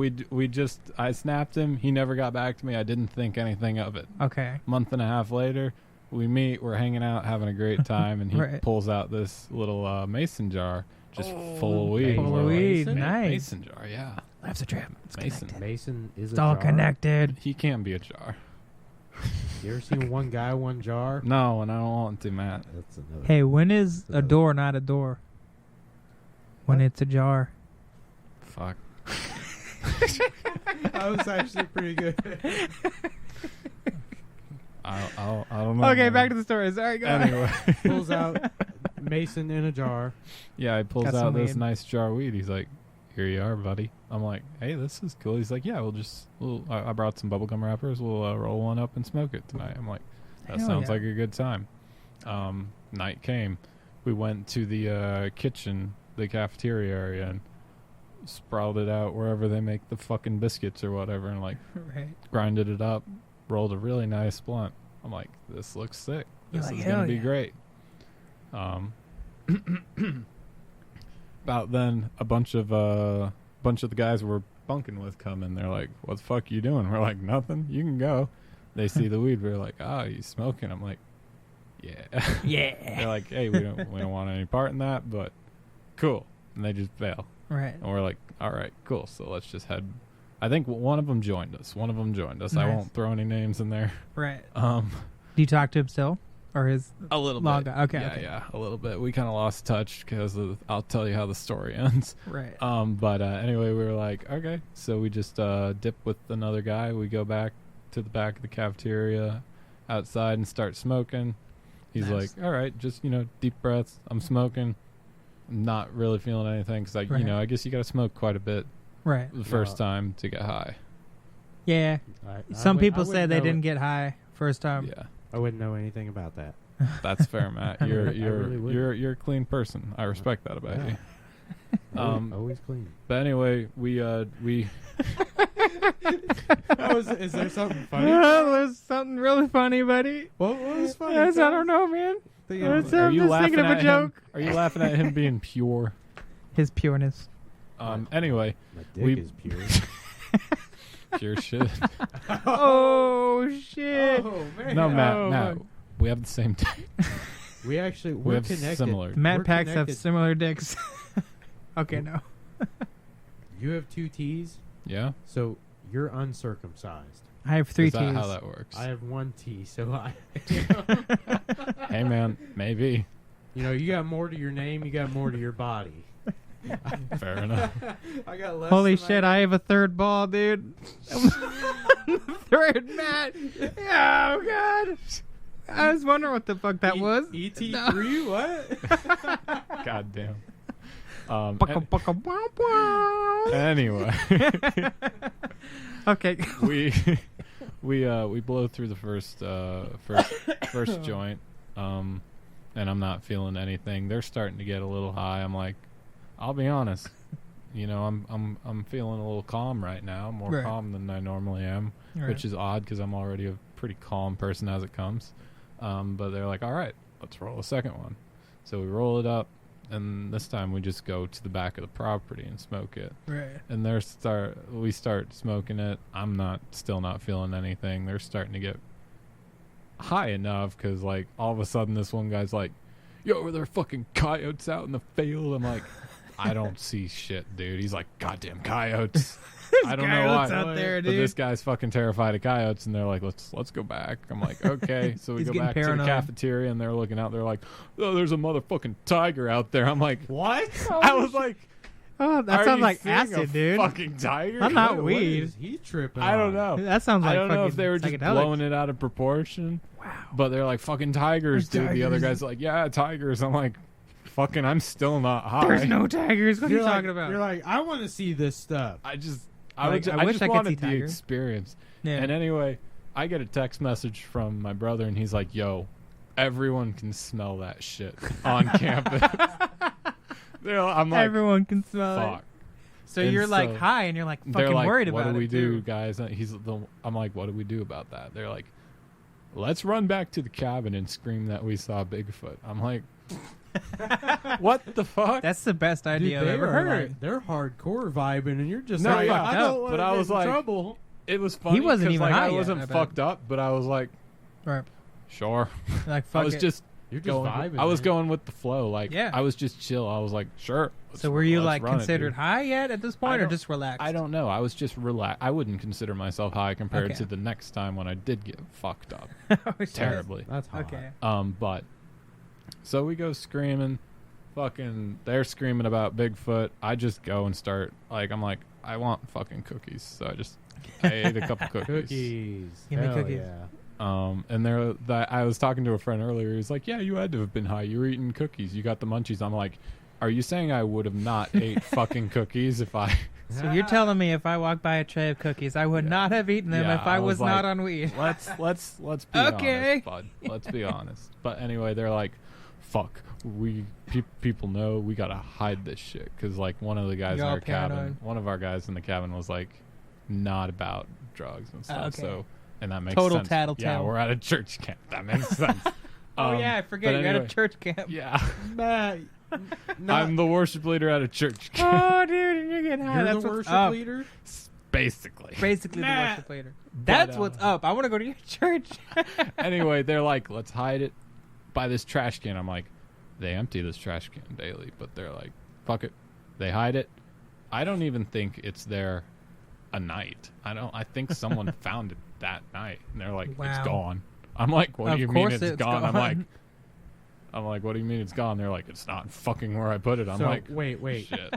I snapped him. He never got back to me. I didn't think anything of it. Okay. Month and a half later, we meet, we're hanging out, having a great time, and he Right. pulls out this little mason jar just full of Oh, weed. Full We're of like, weed. Mason? Nice. Mason jar, yeah. Life's a trip. It's Mason. Mason is It's a all jar. connected. He can be a jar. You ever seen one guy, one jar? No, and I don't want to, Matt. That's another. Hey, when is a Another- door not a door? When What? it's a jar. Fuck. That was actually pretty good. I don't know. Okay, man. back to the story. Sorry, go ahead. Anyway, Pulls out Mason in a jar. yeah, he pulls Got some out this weed. nice jar of weed. He's like, "Here you are, buddy." I'm like, "Hey, this is cool." He's like, "Yeah, I brought some bubblegum wrappers. We'll roll one up and smoke it tonight." I'm like, "That Hell sounds yeah. like a good time." Night came. We went to the kitchen, the cafeteria area, and sprouted out wherever they make the fucking biscuits or whatever, and like Right. grinded it up, rolled a really nice blunt. I'm like, "This looks sick. You're This like, is "Hell gonna be yeah." great." About then, a bunch of the guys we're bunking with come in. They're like, "What the fuck you doing?" We're like, "Nothing. You can go." They see the weed. We're like, "Oh, you smoking?" I'm like, "Yeah." They're Yeah. like, "Hey, we don't want any part in that, but cool." And they just bail. Right. And we're like, "All right, cool. So let's just head." I think one of them joined us. I Nice. won't throw any names in there. Right. Um, Do you talk to him still? Or his a little log bit. guy? Okay. Yeah, okay. yeah, a little bit. We kind of lost touch because I'll tell you how the story ends. Right. But anyway, we were like, okay. So we just dip with another guy. We go back to the back of the cafeteria outside and start smoking. He's Nice. like, all right, just, deep breaths. I'm smoking. I'm not really feeling anything because, Right. I guess you got to smoke quite a bit Right. the first time to get high. Yeah. Some people say they didn't get high first time. Yeah, I wouldn't know anything about that. that's fair, Matt. You're really wouldn't. you're a clean person. I respect that about you. Always clean. But anyway, we Is there something funny? There's something really funny, buddy. What was funny? Yes, I don't know, man. Think I'm just thinking of a joke. Are you laughing at him being pure? His pureness. Anyway, My dick we- is pure. pure shit. Oh shit! Oh man. No, Matt, Oh, Matt, my- we have the same dick. We actually We we're have connected. similar. Matt We're packs have connected. similar dicks. Okay, no. You have 2 T's, Yeah, so you're uncircumcised. I have 3 is that T's. how that works? I have 1 T, so I. Hey, man, maybe. You got more to your name. You got more to your body. Fair enough. I got less. Holy than shit! I have a third ball, dude. Third Matt. Oh god. I was wondering what the fuck that was. ET3. What? God damn. Bucka, bucka, wow, wow. Anyway, Okay. we blow through the first joint, and I'm not feeling anything. They're starting to get a little high. I'm like, I'll be honest, I'm feeling a little calm right now, more Right. calm than I normally am, Right. which is odd because I'm already a pretty calm person as it comes. But they're like, all right, let's roll a second one. So we roll it up. And this time we just go to the back of the property and smoke it. Right. And we start smoking it. I'm still not feeling anything. They're starting to get high enough because, like, all of a sudden this one guy's like, yo, are there fucking coyotes out in the field? I'm like, I don't see shit, dude. He's like, goddamn coyotes. I don't know why. Coyotes out there, But dude. this guy's fucking terrified of coyotes, and they're like, let's go back. I'm like, okay. So we He's go getting back to paranoid. the cafeteria, and they're looking out. They're like, oh, there's a motherfucking tiger out there. I'm like, What? I was like, Oh, that are sounds you like seeing a acid, dude. fucking tiger? I'm not What weed. is he tripping I don't on? know. That sounds like I don't know if fucking they were just psychedelics. blowing it out of proportion. Wow. But they're like, fucking tigers, There's dude. The other tigers. guy's like, yeah, tigers. I'm like, fucking, I'm still not high. There's no tigers. What are you You're like, talking about? You're like, I want to see this stuff. I Like, I I wish just I could see wanted the tiger. experience. Yeah. And anyway, I get a text message from my brother, and he's like, yo, everyone can smell that shit on campus. I'm like, Everyone can smell it. fuck. So And you're like so high, and you're like They're fucking like, worried what about do we it do, too. guys? And I'm like, what do we do about that? They're like, let's run back to the cabin and scream that we saw Bigfoot. I'm like, what the fuck? That's the best idea I've they ever are heard. like, they're hardcore vibing, and you're just No, like, yeah. I No, don't want but to I get was in like- trouble. It was funny. wasn't 'cause, even like, high I yet, wasn't I bet. fucked up, but I was like, Right. sure. Like I fuck was it. just You're just going. vibing. I was man. going with the flow. Like, Yeah. I was just chill. I was like, sure. So were you let's like run it, considered dude. high yet at this I point, or don't- just relaxed? I don't know. I was just relaxed. I wouldn't consider myself high compared Okay. to the next time when I did get fucked up Oh, shit. terribly. That's hot. Okay. But so we go screaming, fucking. They're screaming about Bigfoot. I just go and start I'm like, I want fucking cookies. So I ate a couple cookies. Cookies. Give me Hell cookies. Yeah. And I was talking to a friend earlier. He's like, yeah, you had to have been high. You were eating cookies. You got the munchies. I'm like, are you saying I would have not ate fucking cookies if I? So you're telling me if I walked by a tray of cookies, I would not have eaten them Yeah, if I I was was like, not on weed. Let's be Okay. honest, bud. Let's be honest. But anyway, they're like, fuck. People know we gotta hide this shit because like one of the guys You're in all our cabin, paranoid. one of our guys in the cabin was like, not about drugs and stuff. Okay. So and that makes Total sense. tattletale. Yeah, we're at a church camp. That makes sense. Oh yeah, I forget but you're at anyway, a church camp. Yeah, Matt, I'm the worship leader at a church camp. Oh, dude, and you're getting high. you're That's the what's worship up. leader. Basically. Basically, the Matt. worship leader. That's uh, what's up. I want to go to your church. Anyway, they're like, let's hide it by this trash can. I'm like, they empty this trash can daily, but they're like, fuck it. They hide it. I don't even think it's there a night. I think someone found it that night, and they're like, Wow. it's gone. I'm like, what Of do you mean course it's it's gone? gone. I'm like, what do you mean it's gone? They're like, it's not fucking where I put it. I'm So like, wait. shit.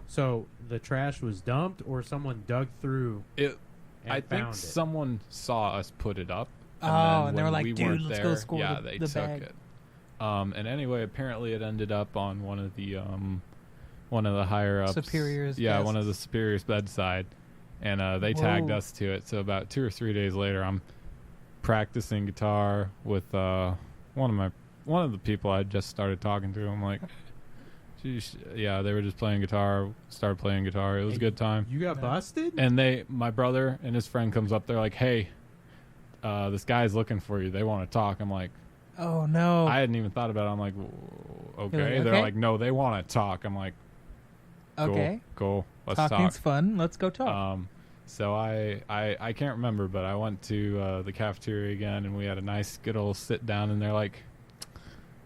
So the trash was dumped, or someone dug through It. and I think found it? someone saw us put it up. Oh, then and they were when like, we "Dude, weren't let's go there, score yeah, the- they the took bag." it. And anyway, apparently it ended up on one of the higher ups. Superiors' Yeah, one desks. of the superiors' bedside. And they tagged Whoa. us to it. So about 2 or 3 days later, I'm practicing guitar with one of the people I just started talking to. I'm like, geez, yeah, they were just playing guitar. Started playing guitar. It was a good time. You got busted? And my brother and his friend comes up. They're like, hey, this guy's looking for you. They want to talk. I'm like, Oh no. I hadn't even thought about it. I'm like, okay. You're like, They're okay. like, no, they want to talk. I'm like, cool, Okay. cool. Let's Talking's talk. fun. Let's go talk. So I can't remember, but I went to the cafeteria again, and we had a nice, good old sit down, and they're like,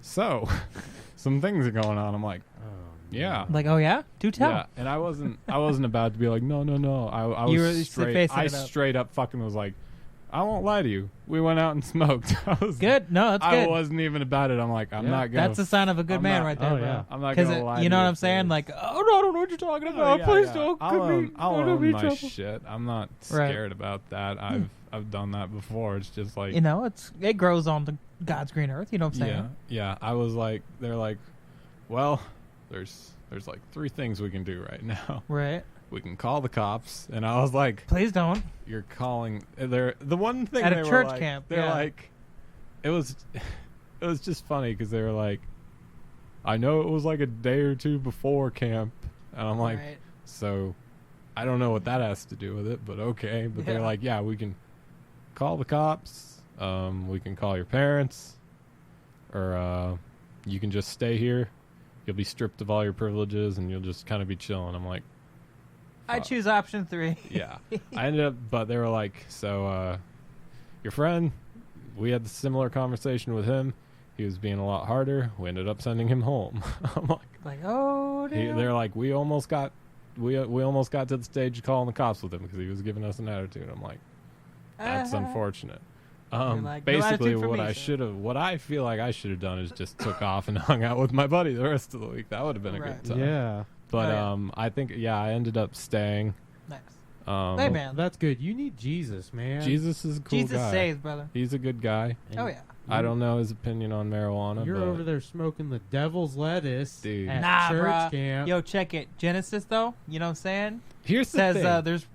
so, some things are going on. I'm like, Oh, yeah. Like, oh yeah, do tell. yeah. And I wasn't about to be like, no. I You were was straight. facing I it up. straight up fucking was like, I won't lie to you. We went out and smoked. I was Good. No, that's I good. wasn't even about it. I'm like, I'm Yeah. not gonna. That's a sign of a good I'm man not- right there, Oh, bro. yeah. I'm not Because gonna lie. you to know what I'm if saying? there's- Like, oh no, I don't know what you're talking Oh, about. yeah, Please yeah. don't. I'll Could own, be, I'll don't be own in my trouble. shit. I'm not Right. scared about that. I've done that before. It's just like You know, it grows on the God's green earth. You know what I'm saying? yeah. I was like, they're like, well, there's like 3 things we can do right now. Right. We can call the cops, and I was like, Please don't. you're calling. They're the one thing At a they were church like, camp, They're yeah. like, it was just funny because they were like, I know it was like a day or 2 before camp, and I'm like, Right. so I don't know what that has to do with it, but okay. But they're Yeah. like, yeah, we can call the cops. We can call your parents, or you can just stay here you'll be stripped of all your privileges and you'll just kind of be chilling. I'm like, I choose option 3. yeah. I ended up, but they were like, so your friend, we had the similar conversation with him. He was being a lot harder. We ended up sending him home. I'm like, oh, damn. they're like, we almost got to the stage of calling the cops with him because he was giving us an attitude. I'm like, that's unfortunate. like, no Basically, attitude for what me, I sir. should have, what I feel like I should have done is just took off and hung out with my buddy the rest of the week. That would have been a Right. good time. Yeah. But Oh, yeah. I think I ended up staying. Nice. Well, Hey, man. That's good. You need Jesus, man. Jesus is a cool Jesus guy. saves, brother. He's a good guy. And Oh, yeah. I don't know his opinion on marijuana. You're but over there smoking the devil's lettuce Dude. at Nah, church bruh. camp. Yo, check it. Genesis, though, you know what I'm saying? Here's the Says thing. there's,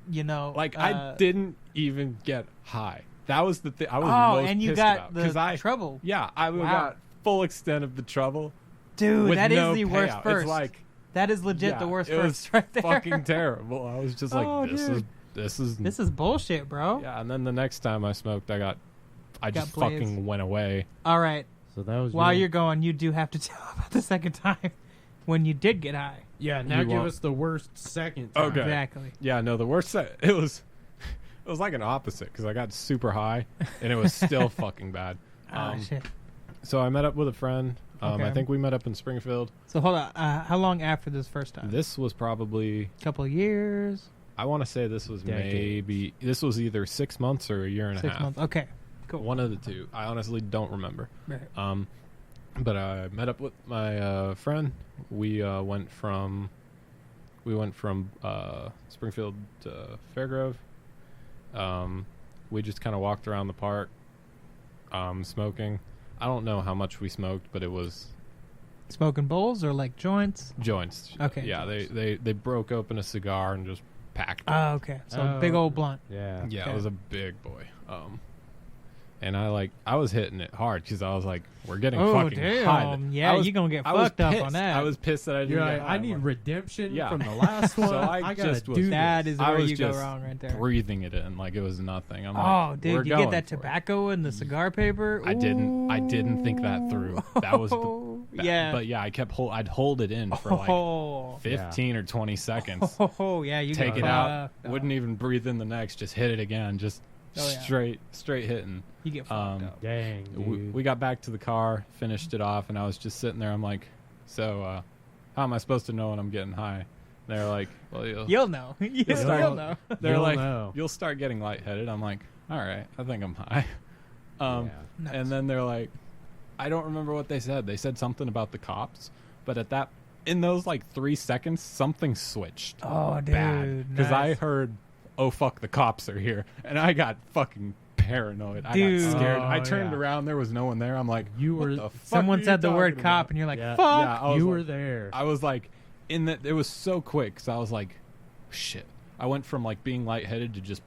Like I didn't even get high. That was the thing. I was Oh, most and you pissed got about, the 'cause I trouble. Yeah, I Wow. got full extent of the trouble. Dude, with that is no the worst payout. first. It's like that is legit yeah, the worst it was first right there. fucking terrible. I was just like, Oh, this dude. is This is bullshit, bro. yeah. And then the next time I smoked, I Got just blazed. fucking went away. All right. So that was While your- you're going, you do have to tell about the second time when you did get high. Yeah, now You give want- us the worst second time. Okay. Exactly. Yeah, no, the worst set it was like an opposite because I got super high and it was still fucking bad. Oh, shit. So I met up with a friend. I Okay. think we met up in Springfield. So hold on. How long after this first time? This was probably, Couple of years. I want to say this was Decades. this was either 6 months or a year and a 6 half. months. Okay. Cool. One of the two. I honestly don't remember. Right. But I met up with my friend. We went from Springfield to Fairgrove. We just kind of walked around the park, smoking. I don't know how much we smoked, but it was Smoking bowls or like joints? joints. Okay, Yeah, joints. they broke open a cigar and just packed it. Oh, okay. So Oh, big old okay. blunt. Yeah. Yeah, Okay. it was a big boy. And I was hitting it hard because I was like, we're getting Oh, fucking damn. high. Yeah, I was- you gonna get I was fucked up pissed. on that. I was pissed that I didn't You're get like, high. I need redemption Yeah. from the last one. So I gotta just was- do That this. is I where was you go just wrong right there. breathing it in like it was nothing. I'm Oh, like, we're dude, you going get that for it. tobacco in the cigar paper? I didn't think that through. That was the yeah. But yeah, I'd hold it in for like Oh, 15 or 20 seconds. oh, yeah, you Take get it out. fucked up. Wouldn't even breathe in the next. Just hit it again. Just Oh, yeah. straight hitting. You get fucked up. Dang, dude. We got back to the car, finished it off, and I was just sitting there. I'm like, so how am I supposed to know when I'm getting high? They're like, well, You'll know. You'll start- know. they're You'll like, know. you'll start getting lightheaded. I'm like, all right, I think I'm high. Yeah. Nice. And then they're like, I don't remember what they said. They said something about the cops, but in those like 3 seconds, something switched. Oh, dude. Bad because I nice. heard, oh fuck, the cops are here, and I got fucking paranoid. I Dude. got scared. Oh, I turned yeah. around, there was no one there. I'm like, You what were- the fuck Someone are you said the word talking cop, about? and you're like, Yeah. fuck. Yeah, I was You like- were there. I was like, it was so quick. So I was like, shit. I went from like being lightheaded to just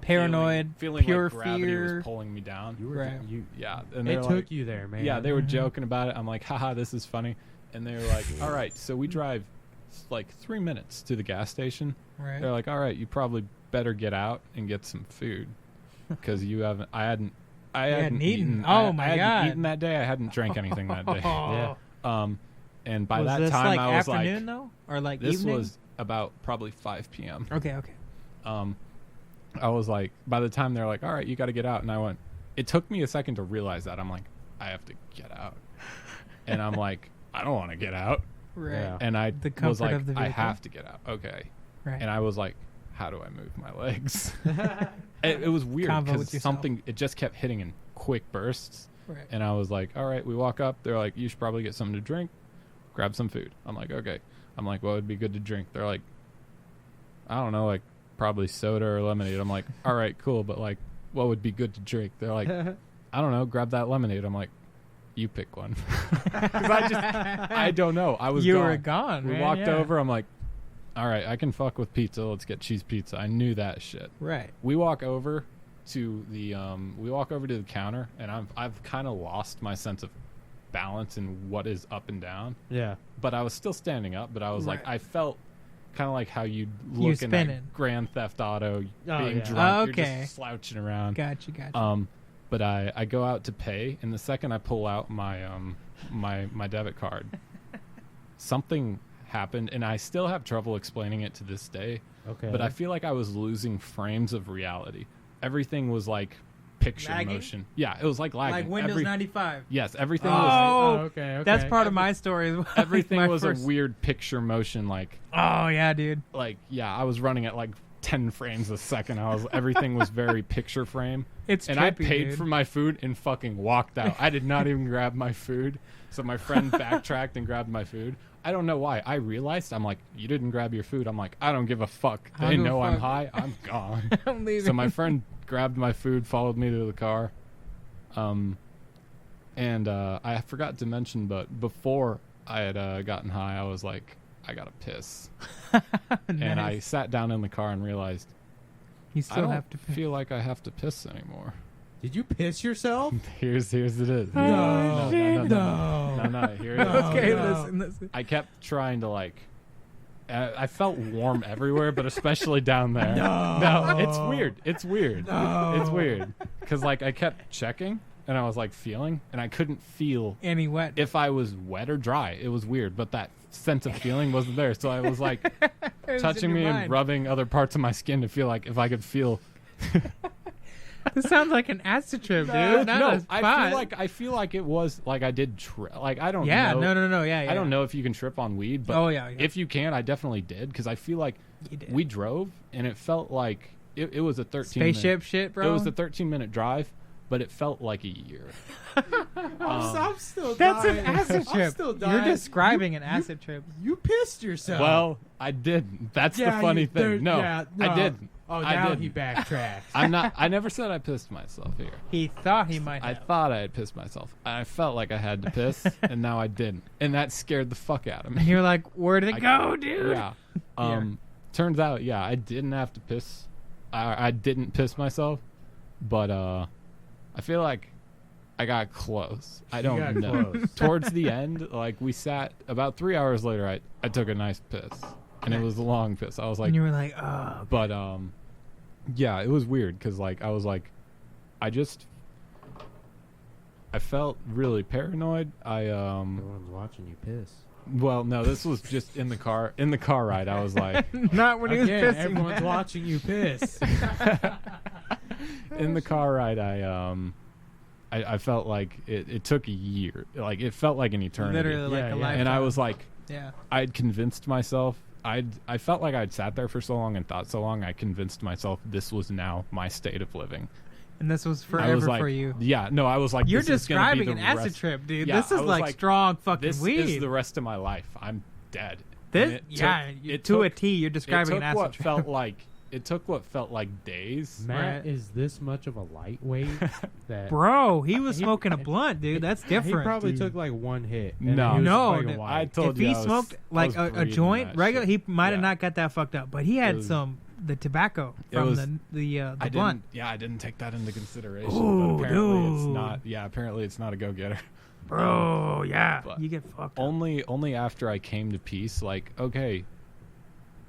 Paranoid, feeling pure like gravity fear. was pulling me down. You were Right. you. Yeah, and It they're took like, you there, man. yeah, they were Mhm. joking about it. I'm like, haha, this is funny. And they were like, all right, so we drive like 3 minutes to the gas station. Right. They're like, all right, you probably better get out and get some food because I hadn't eaten. Oh, my I hadn't God. eaten that day. I hadn't drank anything that day. Yeah. And by was that this time like I was afternoon like, though, or like this evening? was about probably 5 p.m. Okay. I was like, by the time they're like, all right, you got to get out, and I went. It took me a second to realize that. I'm like, I have to get out, and I'm like, I don't want to get out, Right. Yeah. and I The was comfort like, of the I vehicle. have to get out, okay, Right. and I was like, how do I move my legs? It was weird Convo with because yourself. it just kept hitting in quick bursts, Right. and I was like, all right, we walk up. They're like, you should probably get something to drink, grab some food. I'm like, okay. I'm like, what would be good to drink? They're like, I don't know, like probably soda or lemonade. I'm like, all right, cool, but like, what would be good to drink? They're like, I don't know, grab that lemonade. I'm like, you pick one. 'Cause I don't know. I was you gone. were gone. We man, walked yeah. over. I'm like, all right, I can fuck with pizza. Let's get cheese pizza. I knew that shit. Right. We walk over to the counter, and I've kind of lost my sense of balance in what is up and down. Yeah. But I was still standing up. But I was like, Right. I felt kind of like how you You look in spinning. that Grand Theft Auto, Oh, being yeah. drunk. You're Okay. just slouching around. Gotcha. But I go out to pay, and the second I pull out my my debit card, something happened, and I still have trouble explaining it to this day. Okay. But I feel like I was losing frames of reality. Everything was like picture Lagging? motion. Yeah, it was like lagging. Like Windows 95. Yes, everything was. okay. That's part of my story. Everything My was first- a weird picture motion. Like Oh yeah, dude. I was running at like 10 frames a second. Everything was very picture frame. It's And I trippy, paid dude. for my food and fucking walked out. I did not even grab my food. So my friend backtracked and grabbed my food. I don't know why. I realized, I'm like, you didn't grab your food. I'm like, I don't give a fuck. I don't They give a know I'm fuck. high. I'm gone. I'm leaving. So my friend grabbed my food, followed me to the car. And I forgot to mention, but before I had gotten high, I was like, I gotta piss. And I sat down in the car and realized, You I still don't have to piss. feel like I have to piss anymore. Did you piss yourself? Here's it is. Oh, shit, No, here it is. Okay, no. listen. I kept trying to like. I felt warm everywhere, but especially down there. No, it's weird. It's weird. It's weird because like I kept checking and I was like feeling, and I couldn't feel Any wet? if I was wet or dry. It was weird, but that sense of feeling wasn't there. So I was like It was in touching your me mind. and rubbing other parts of my skin to feel like if I could feel. This sounds like an acid trip, dude. Not No, a spot. I feel like it was like I did. Like I don't. Yeah, know. no. Yeah. I don't know if you can trip on weed, but Oh, yeah. if you can, I definitely did because I feel like You did. we drove and it felt like it was a 13 Spaceship shit, bro. It was a 13-minute drive, but it felt like a year. I'm still That's dying. an acid I'm trip. still You're dying. describing an acid trip. You pissed yourself. Well, I did. That's Yeah, the funny you- thing. there- No, yeah, I no. didn't. Oh, I now didn't. he backtracked. I'm not. I never said I pissed myself here. He thought he might I have. thought I had pissed myself. I felt like I had to piss, and now I didn't, and that scared the fuck out of me. And you're like, where did it go, dude? Yeah. Turns out, yeah, I didn't have to piss. I didn't piss myself, but I feel like I got close. I don't got know. close. Towards the end, like we sat about 3 hours later. I took a nice piss, and it was a long piss. I was like, And you were like, oh. but yeah, it was weird because like I was like, I felt really paranoid. No one's watching you piss. Well, no, this was just in the car. In the car ride, I was like, Not when he was Again, pissing. everyone's watching you piss. in the car ride, I felt like it took a year. Like it felt like an eternity. Literally like Yeah, a yeah. lifetime. And I was like, yeah. I'd convinced myself. I felt like I'd sat there for so long and thought so long. I convinced myself this was now my state of living. And this was I forever was like, for you. Yeah, no, I was like, You're this is gonna be describing the an acid rest- trip, dude. Yeah, This is I was like strong fucking This weed. is the rest of my life. I'm dead. This, And it yeah, took- you- it to a took- T, you're It describing took an acid what trip. felt like. It took what felt like days. Matt Right. is this much of a lightweight that Bro, he was He- smoking a blunt, dude. That's different. he probably dude. took like one hit. and No. then he was No, fucking dude. white. I told if you he I was- smoked I like was a breathing joint, that regular, shit. he might have Yeah. not got that fucked up, but he had was- the tobacco It from was- the I blunt. didn't. Yeah, I didn't take that into consideration. Ooh, but apparently it's dude. not. Yeah, apparently it's not a go-getter. Bro, yeah, But you get fucked up. Only after I came to peace, like, okay,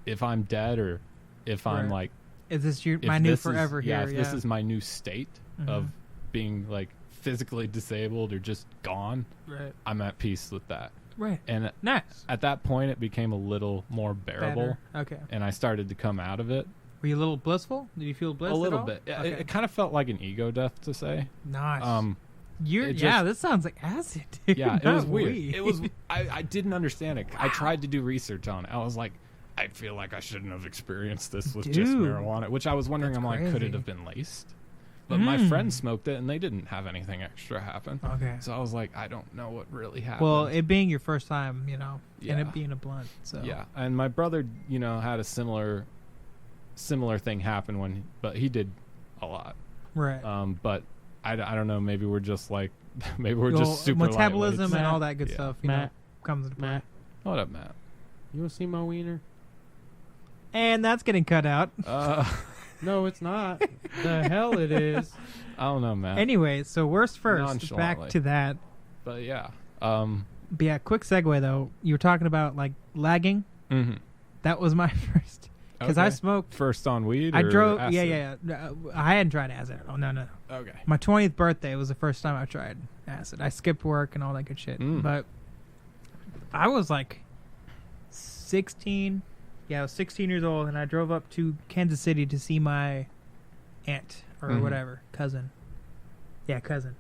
if I'm dead or if I'm Right. like, Is this your if my new this is- forever yeah, here? if Yeah, this is my new state of Mhm. being like physically disabled or just gone, right, I'm at peace with that. right. And Nice. at that point, it became a little more bearable, Better. Okay. and I started to come out of it Were you a little blissful? Did you feel blissed? a at little all? bit. Okay. It kind of felt like an ego death to say. Nice. You're it yeah. just- This sounds like acid. Dude. Yeah, it not was weird. weed. It was. I didn't understand it. I tried to do research on it. I was like, I feel like I shouldn't have experienced this with just Dude, marijuana. Which I was wondering. that's I'm like, could crazy. it have been laced? But my Mm. friends smoked it and they didn't have anything extra happen. Okay. So I was like, I don't know what really happened. Well, it being your first time, and Yeah. it being a blunt. So yeah, and my brother, had a similar thing happen but he did a lot. right. But I don't know. Maybe we're just like, maybe we're Well, just super metabolism lightweights. and all that good Yeah. stuff. Matt, comes into play. Matt, What up, Matt? you want to see my wiener? And that's getting cut out. No, it's not. The hell it is. I don't know, Matt. Anyway, so worst first. Back Nonchalantly. to that. But yeah. But yeah, quick segue though. You were talking about like lagging. Mm-hmm. That was my first because I Okay. smoked. First on weed. I or drove. acid? Yeah. I hadn't tried acid. Oh no. Okay. My 20th birthday was the first time I tried acid. I skipped work and all that good shit. Mm. But I was like, 16. Yeah, I was 16 years old, and I drove up to Kansas City to see my aunt or Mhm. whatever, cousin. Yeah, cousin.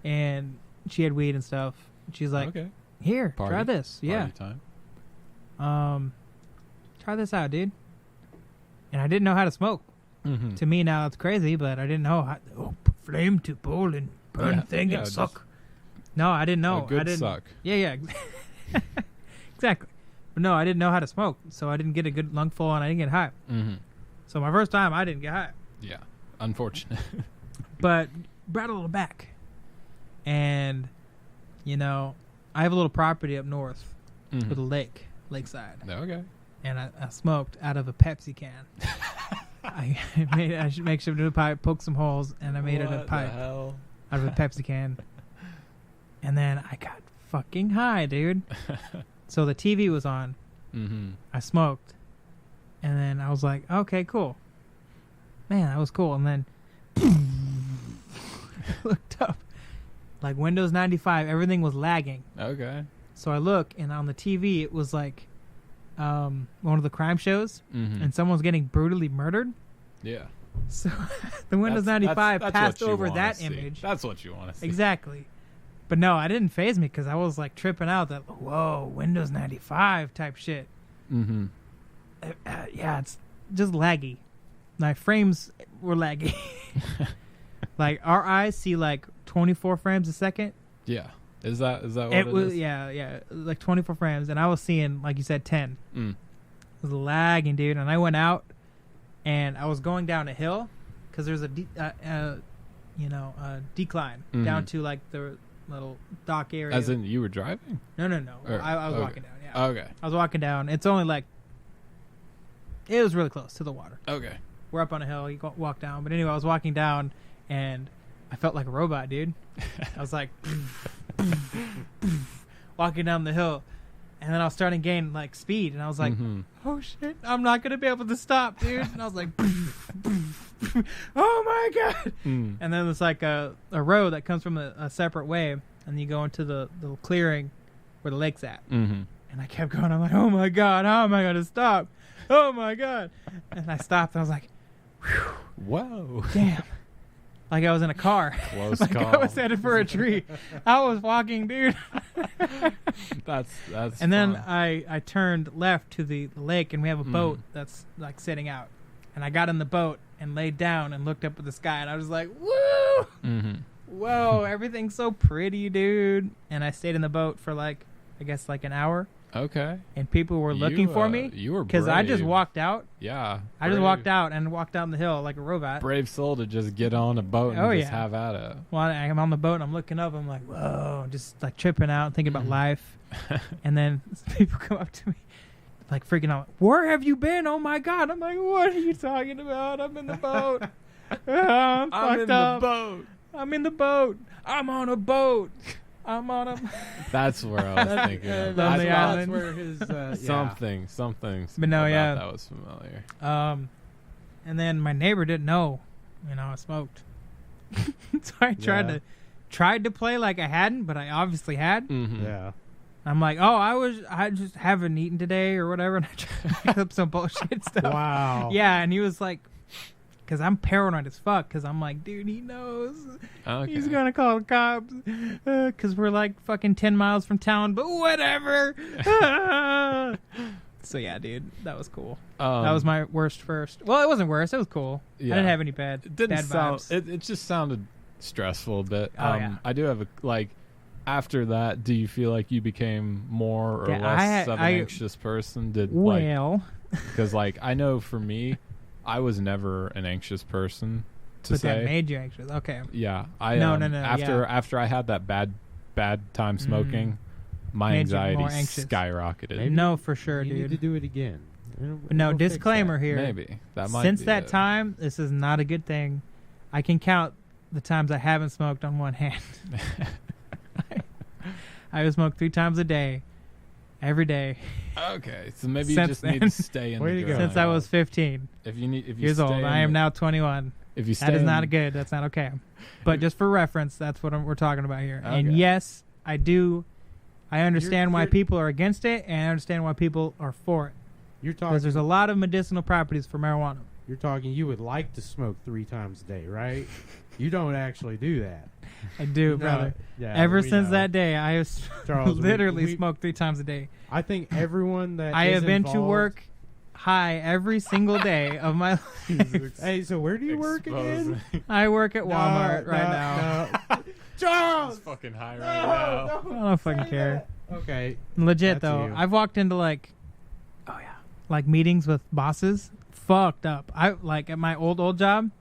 And she had weed and stuff. She's like, okay. "Here, Party. try this." Yeah. Party time. Try this out, dude. And I didn't know how to smoke. Mm-hmm. To me now, it's crazy, but I didn't know how. Oh, flame to bowl and burn thing and just suck. No, I didn't know. A good I didn't. suck. Yeah. Exactly. But no, I didn't know how to smoke, so I didn't get a good lungful and I didn't get high. Mm-hmm. So my first time, I didn't get high. Yeah. Unfortunate. But brought a little back. And, you know, I have a little property up north Mhm. with a lakeside. Okay. And I smoked out of a Pepsi can. I should make sure to do a pipe, poke some holes, and I made it a What pipe the hell? out of a Pepsi can. And then I got fucking high, dude. So the TV was on. Mm-hmm. I smoked. And then I was like, okay, cool. Man, that was cool. And then I looked up. Like Windows 95, everything was lagging. Okay. So I look, and on the TV, it was like one of the crime shows, Mm-hmm. and someone's getting brutally murdered. Yeah. So the Windows 95 that's passed what you over wanna that see. image. That's what you want to see. Exactly. But no, I didn't phase me because I was like tripping out that, whoa, Windows 95 type shit. Mm-hmm. Yeah, it's just laggy. My frames were laggy. Like our eyes see like 24 frames a second. Yeah. Is that what It it was is? yeah, like 24 frames, and I was seeing, like you said, 10. Mm. It was lagging, dude. And I went out, and I was going down a hill because there's a decline Mhm. down to like the little dock area. As in you were driving? no. Or- I was okay. walking down. Yeah, Okay. I was walking down. It's only like it was really close to the water. Okay. We're up on a hill. You walk down, but anyway, I was walking down, and I felt like a robot, dude. I was like walking down the hill, and then I was starting to gain like speed, and I was like, Mhm. oh shit, I'm not gonna be able to stop, dude. And I was like, oh my god. Mm. And then there's like a road that comes from a separate way, and you go into the little clearing where the lake's at. Mm-hmm. And I kept going. I'm like, oh my god, how am I gonna stop? Oh my god. And I stopped, and I was like, whew, Whoa. damn. Like I was in a car. Close Like I call. was headed for a tree. I was walking, dude. That's And then fun. I turned left to the lake, and we have a boat Mhm. that's like sitting out. And I got in the boat and laid down and looked up at the sky, and I was like, woo! Mm-hmm. Whoa, everything's so pretty, dude. And I stayed in the boat for like, I guess like an hour, Okay. and people were looking for me You were because I just brave. walked out. Yeah. I just brave. walked out and walked down the hill like a robot. Brave soul to just get on a boat and Oh, just yeah. have at it. Well, I'm on the boat and I'm looking up. I'm like, whoa, just like tripping out, thinking about Mhm. life. And then people come up to me, like freaking out. Where have you been? Oh my god! I'm like, what are you talking about? I'm in the boat. I'm fucked in up. the boat. I'm in the boat. I'm on a boat. I'm on a. That's where I was thinking of. on the That's island. where his something But no, about yeah. that was familiar. And then my neighbor didn't know, I smoked. So I tried to play like I hadn't, but I obviously had. Mm-hmm. Yeah. I'm like, oh, I just haven't eaten today or whatever, and I tried to make up some bullshit stuff. Wow. Yeah, and he was like, because I'm paranoid as fuck, because I'm like, dude, he knows. Okay. He's going to call the cops, because we're like fucking 10 miles from town, but whatever. So yeah, dude, that was cool. That was my worst first. Well, it wasn't worse. It was cool. Yeah. I didn't have any bad, It didn't bad sound. vibes. It just sounded stressful a bit. Oh, yeah. I do have a After that, do you feel like you became more or Yeah, less of an I- anxious person? Well, Because I know for me, I was never an anxious person to but say. that made you anxious. Okay. Yeah, No, After I had that bad time smoking, my Made you anxiety more anxious. skyrocketed. Maybe No, for sure, you need to dude. do it again. But no, We'll fix disclaimer that. here. Maybe that might. Since be that it. time, this is not a good thing. I can count the times I haven't smoked on one hand. I would smoke 3 times a day, every day, Okay, so maybe you Since just need then. to stay in Way the to go. grind. since I was 15 If you years old. stay I in am the- now 21. If you stay That is in- not good. That's not okay. But just for reference, that's what we're talking about here. And Okay. yes, I do I understand why you're- people are against it, and I understand why people are for it. You're Because talking. there's a lot of medicinal properties for marijuana. You're talking. You would like to smoke 3 times a day, right? You don't actually do that. I do, No, brother. yeah, Ever we since know. that day, I have Charles, literally we- smoked 3 times a day. I think everyone that I is have been to involved- work high every single day of my life. Hey, so where do you work again? I work at Walmart No, right now. no. Charles, He's fucking high no, right now. don't I don't fucking say care. that. Okay, Legit That's though, you. I've walked into like meetings with bosses, fucked up. I like at my old job,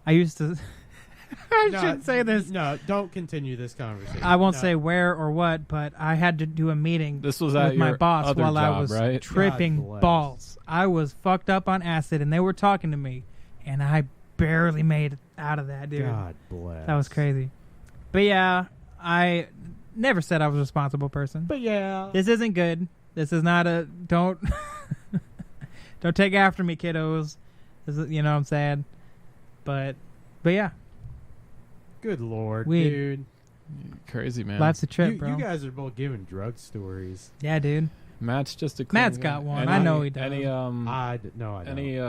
I used to. I No, shouldn't say this. No, don't continue this conversation. I won't No. say where or what, but I had to do a meeting This was at with my your boss other while I job, was right? tripping God bless. balls. I was fucked up on acid, and they were talking to me, and I barely made it out of that, dude. God bless. That was crazy. But yeah, I never said I was a responsible person. But yeah, This isn't good. This is not a don't don't take after me, kiddos. This is, you know what I'm saying? But yeah, good lord, Weed. dude. Crazy, man. life's a trip, bro. You guys are both giving drug stories. Yeah, dude. Matt's just a clean Matt's guy. got one. Any- I know he does. Any I don't. any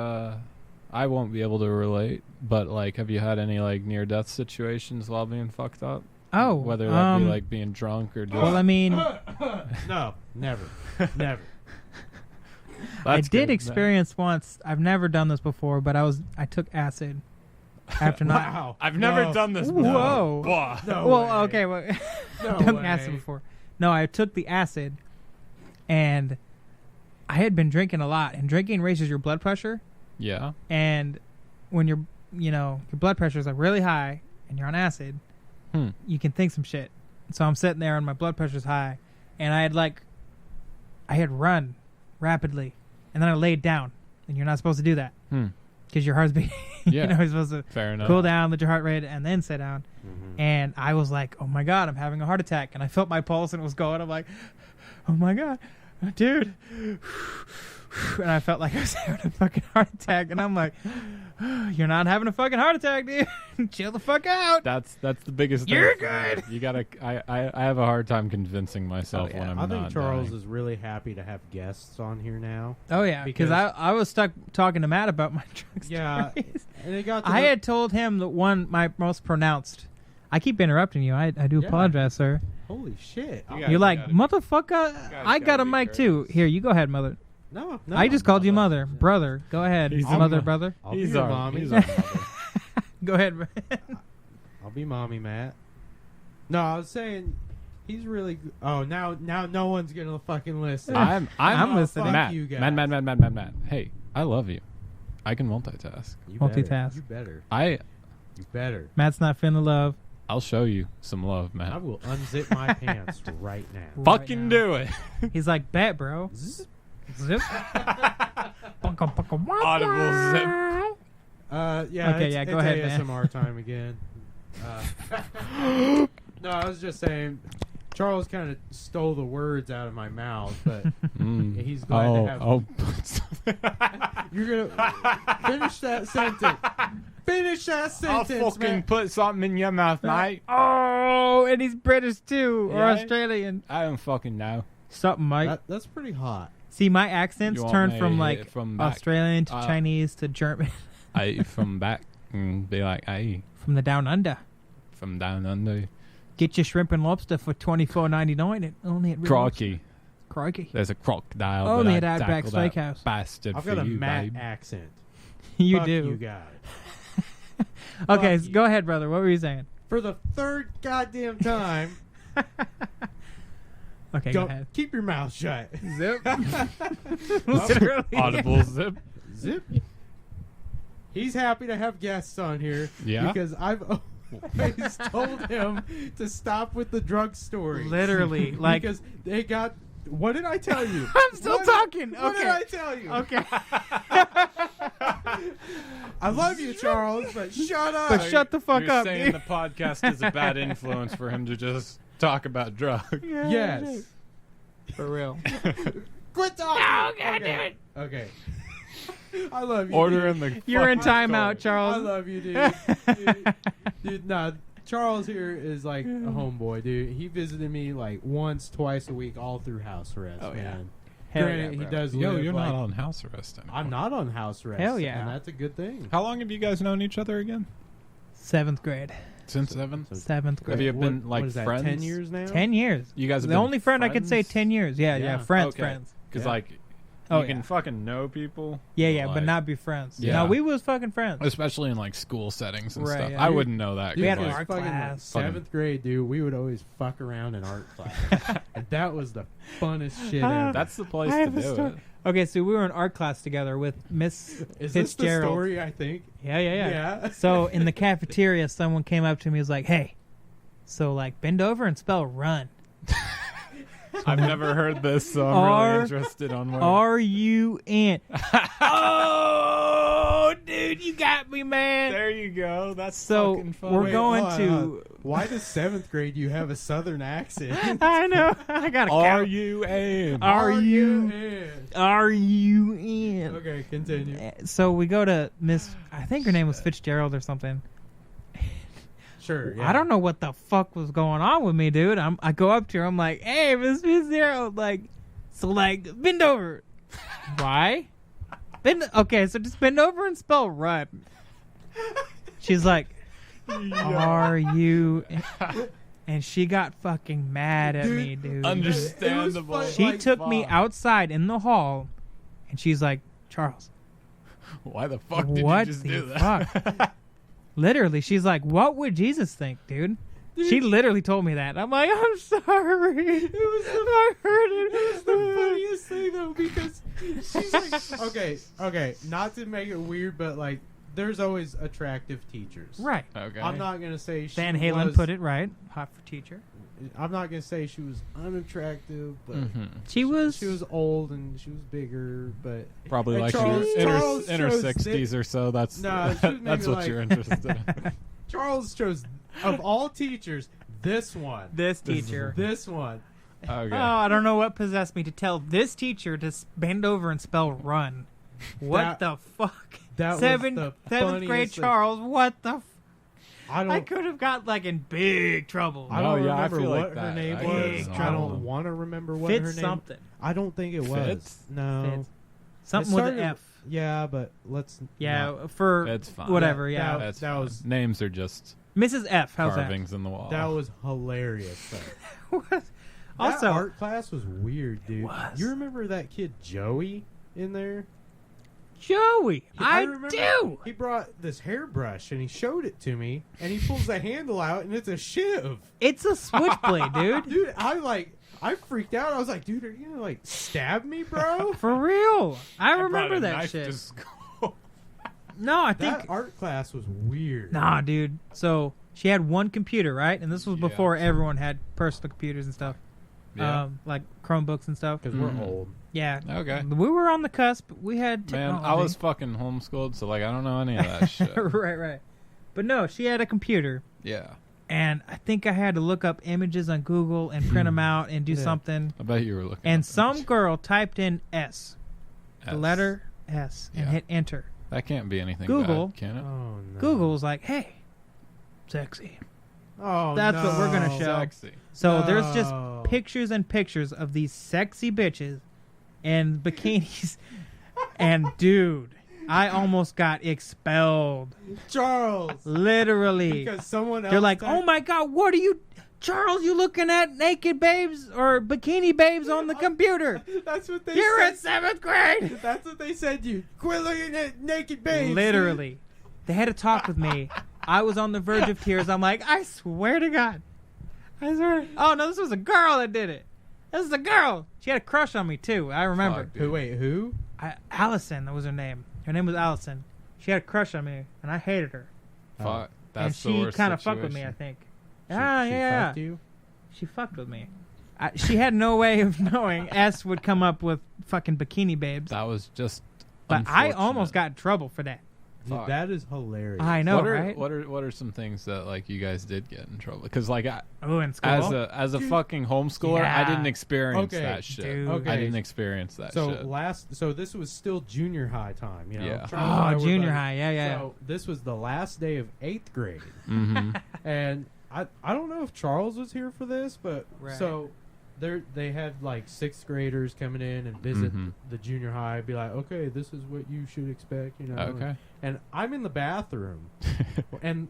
I won't be able to relate, but like, have you had any like near-death situations while being fucked up? Oh, Whether that be like being drunk or just. well, I mean, No, never, never. I That's did good. experience once. I've never done this before, but I took acid after not. Wow. I've never No. done this before. Whoa. Wah. No Well, way. okay, well, No I've done way. acid before. No, I took the acid, and I had been drinking a lot, and drinking raises your blood pressure. Yeah. And when your blood pressure is like really high, and you're on acid, you can think some shit. So I'm sitting there, and my blood pressure's high, and I had run rapidly, and then I laid down, and you're not supposed to do that because your heart's beating. Yeah. You're supposed to Fair enough. cool down, let your heart rate, and then sit down. Mhm. And I was like, oh my God, I'm having a heart attack. And I felt my pulse and it was going. I'm like, oh my God, dude. And I felt like I was having a fucking heart attack. And I'm like, you're not having a fucking heart attack, dude. Chill the fuck out. That's the biggest thing. You're for me. good. You gotta. I have a hard time convincing myself Oh, yeah. when I'm I not. think Charles dying. is really happy to have guests on here now. Oh, yeah. Because Because- I was stuck talking to Matt about my drug Yeah, stories. and they got. To I the- had told him the one, my most pronounced. I keep interrupting you. I do Yeah. apologize, sir. Holy shit! You guys You're like, gotta- motherfucker, I gotta got a be mic too. courteous. Here, you go ahead, mother. No, I just called you no, mother. Brother, go ahead. He's Mother, a- brother. I'll be He's your our mommy. He's our mother. Go ahead. I'll be mommy, Matt. No, I was saying he's really. Oh, now no one's gonna fucking listen. I'm I'm listening. Fuck Matt. you guys. Matt. Hey, I love you. I can multitask. You Multitask. Better. You better. You better. Matt's not feeling the love. I'll show you some love, I Matt. will unzip my pants right now. Right Fucking now. do it. He's like, bet, bro. Zzz. Zip. Audible zip. Yeah. Okay, it's, yeah, go it's ahead, man. ASMR time again. No, I was just saying, Charles kind of stole the words out of my mouth, but Mm. he's glad to have. Oh. You're gonna finish that sentence. Finish that I'll sentence, fucking man. put something in your mouth, mate. Oh, and he's British too, or Yeah? Australian. I don't fucking know. Something, Mike. That's pretty hot. See, my accents You want turn me from to like hit it from back? Australian to Uh, Chinese to German, I from back and be like, hey, from the down under. from down under. Get your shrimp and lobster for $24.99. It only at Real Crocky. Crikey. There's a crocodile. Only but at I'd Outback tackle that Steakhouse. Bastard I've for got a you, Matt babe. accent. You Fuck do. You guys. Okay, Fuck you. go ahead, brother. What were you saying? For the third goddamn time, Okay, go ahead. keep your mouth shut. Zip. Literally. Audible zip. Zip. He's happy to have guests on here. Yeah? Because I've always told him to stop with the drug story. Literally, like because they got. What did I tell you? I'm still talking. What did Okay. I tell you? Okay. I love you, Charles, but shut up. But shut the fuck You're up, saying dude. the podcast is a bad influence for him to just talk about drugs. Yes. For real. Quit talking. No, God damn it. Okay. I love you. Order dude. in the You're in fucking timeout, store. I Charles. love you, dude. Dude, no. Charles here is like a homeboy, dude. He visited me like once, twice a week, all through house arrest, Oh, yeah. man. Hell Granted, yeah, he bro. does Yo, live, you're like, not on house arrest anymore. I'm not on house arrest. Hell yeah. And that's a good thing. How long have you guys known each other again? 7th grade. Since 7th? 7th grade. Have you been like what is that, friends? 10 years now? 10 years. You guys have The been only friend I could say friends? 10 years. Yeah, Yeah. friends, Okay. friends. Because Yeah. like, Oh, you can yeah. fucking know people. Yeah, but like- not be friends. Yeah. No, we was fucking friends. especially in like school settings and Right, stuff. yeah. I wouldn't know that. We 'cause, had like, art fucking, class. Fucking- 7th grade, dude, we would always fuck around in art class. And that was the funnest shit ever. that's the place I to have a do story. it. Okay, so we were in art class together with Miss Is this the Fitzgerald. story, I think? Yeah. Yeah. So in the cafeteria, someone came up to me and was like, "Hey, so like bend over and spell run. I've never heard this, so I'm R- really interested on where. RUN." Oh, dude, you got me, man. There you go. That's So fucking fun. we're Wait, going hold on, to. hold on. Why does 7th grade you have a southern accent? I know. I got to count. RUN. RUN. Okay, continue. So we go to Miss. I think her name was Fitzgerald or something. Sure. Yeah. I don't know what the fuck was going on with me, dude. I go up to her. I'm like, "Hey, Miss Fitzgerald, like, so like bend over." Why? Okay, so just bend over and spell run. She's like, "Are you?" And she got fucking mad at me, dude. Understandable. It was She like, took me fuck. outside in the hall, and she's like, "Charles, Why the fuck did what you just the do that? fuck?" Literally, she's like, "What would Jesus think, dude?" She literally told me that. I'm like, "I'm sorry." I heard it. It was the funniest thing though because she's like, okay, not to make it weird, but like, there's always attractive teachers. Right. Okay. I'm not gonna say she Van Halen was, put it right. Hot for teacher. I'm not gonna say she was unattractive, but Mhm. She was. she was old and she was bigger. But Probably And like Charles- in Charles her chose 60s or so. That's No, she was maybe that's what like- you're interested in. Charles chose of all teachers this one. This teacher. This one. Okay. Oh, I don't know what possessed me to tell this teacher to bend over and spell run. What the fuck? That was Seventh the grade funniest thing. Charles. What the? I don't. I could have got like in big trouble. I don't Oh, yeah, I remember feel what like her that. name I was. Big I trouble. don't want to remember what Fitz her name. something. I don't think it was. Fitz? No. Fitz. Something with an started- F. Yeah, but let's. Yeah, not- for It's fine. whatever. That- Yeah, That's that fine. was- Names are just Mrs. F. How's carvings in the wall. that was hilarious. Though. that? That Also, art class was weird, dude. was. You remember that kid Joey in there? Joey. I remember do. He brought this hairbrush and he showed it to me, and he pulls the handle out and it's a shiv. It's a switchblade, dude. Dude, I freaked out. I was like, dude, are you gonna like stab me, bro? For real. I brought remember a that knife shit. to school. No, I That think. art class was weird. Nah, dude. So she had one computer, right? And this was Yeah. before everyone had personal computers and stuff. Yeah. Like Chromebooks and stuff. Because Mhm. we're old. Yeah. Okay. We were on the cusp. We had Man, technology. I was fucking homeschooled, so like I don't know any of that shit. right. But no, she had a computer. Yeah. And I think I had to look up images on Google and print them out and do Yeah. something. I bet you were looking. And up some that girl typed in S, the S. letter S, and Yeah. hit enter. That can't be anything. Google. bad, can it? Oh no. Google was like, "Hey, sexy." Oh, That's what we're gonna no. show. Sexy. So there's just No. pictures and pictures of these sexy bitches and bikinis. And dude, I almost got expelled. Charles. Literally. Because someone else. They're like, typed- "Oh my god, what are you, Charles? You looking at naked babes or bikini babes on the computer? That's what they You're said. in 7th grade." That's what they said to you. Quit looking at naked babes. Literally, they had to talk with me. I was on the verge of tears. I'm like, I swear to God, I swear. Oh no, this was a girl that did it. This is a girl. She had a crush on me too. I remember. Fuck, Who? Wait, who? Allison, that was her name. Her name was Allison. She had a crush on me, and I hated her. Fuck. That's and the she worst kind of fucked with me, I situation. think. She, yeah, she yeah. fucked you? She fucked with me. She had no way of knowing S would come up with fucking bikini babes. That was just. But I almost unfortunate. got in trouble for that. Dude, Fuck. that is hilarious. I know, what are, right? What are some things that like you guys did get in trouble? Because like Oh, in school. as a Dude. fucking homeschooler, I Yeah. didn't experience Okay, that shit. dude. Okay. I didn't experience that shit. So this was still junior high time, you know. Yeah. Charles and I Oh, were junior buddies. high. Yeah. So this was the last day of 8th grade, Mm-hmm. and I don't know if Charles was here for this, but Right. so they had like 6th graders coming in and visit Mhm. the junior high, be like, okay, this is what you should expect, you know. Okay. And I'm in the bathroom, and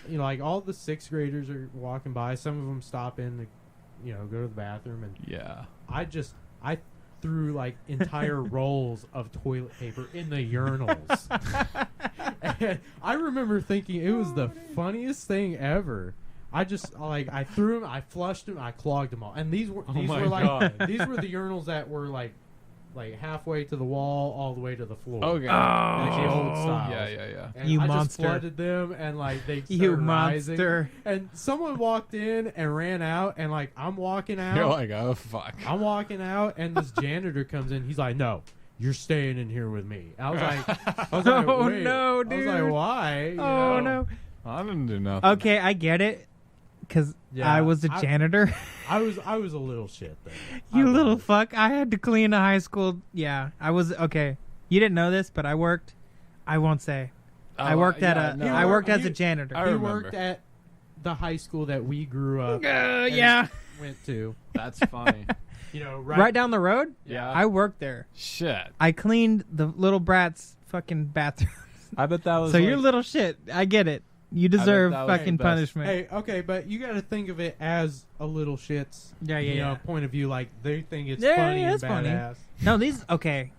you know, like all the 6th graders are walking by. Some of them stop in to, you know, go to the bathroom, and Yeah. I threw like entire rolls of toilet paper in the urinals. And I remember thinking it was the funniest thing ever. I threw them, I flushed them, I clogged them all. And these were my like God. these were the urinals that were like halfway to the wall, all the way to the floor. Okay. Like the old style. Yeah. And You I monster. just flooded them, and like they started You rising. monster. And someone walked in and ran out, and like I'm walking out. You're like, oh fuck. I'm walking out, and this janitor comes in. He's like, "No, you're staying in here with me." I was like, Oh, "Wait." no, I was dude. like, "Why?" You Oh know? no. I didn't do nothing. Okay, I get it. Because Yeah, I was a janitor. I was a little shit then. You I little was. fuck. I had to clean a high school. Yeah, I was. Okay. You didn't know this, but I worked. I won't say. I worked at yeah, a. no, I worked as a you- janitor. I He remember. worked at the high school that we grew up. Yeah. Went to. That's funny. You know, Right down the road? Yeah. I worked there. Shit. I cleaned the little brats' fucking bathroom. I bet that was. So like, you're little shit. I get it. You deserve that was fucking the best. punishment. Hey, okay, but you got to think of it as a little shit's, Yeah, you know, yeah. point of view. Like they think it's Yeah, funny yeah, and it's funny. badass. No, these. Okay.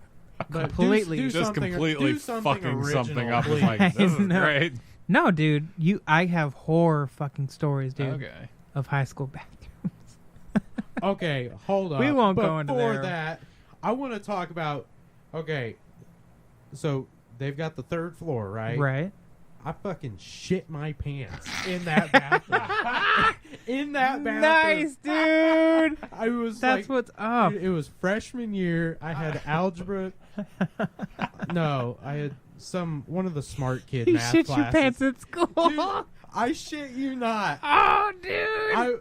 But Completely. do just something- completely do something fucking original, something up. please. Like, this is No. great. No, dude. I have horror fucking stories, dude, Okay. of high school bathrooms. Okay, hold on. We won't go into Before there. that, I want to talk about. Okay, so they've got the 3rd floor, right? Right. I fucking shit my pants in that bathroom. In that bathroom. Nice, dude. I was That's like, what's up. It was freshman year. I had algebra. No, I had one of the smart kid You math shit classes. your pants at school. Dude, I shit you not. Oh, dude.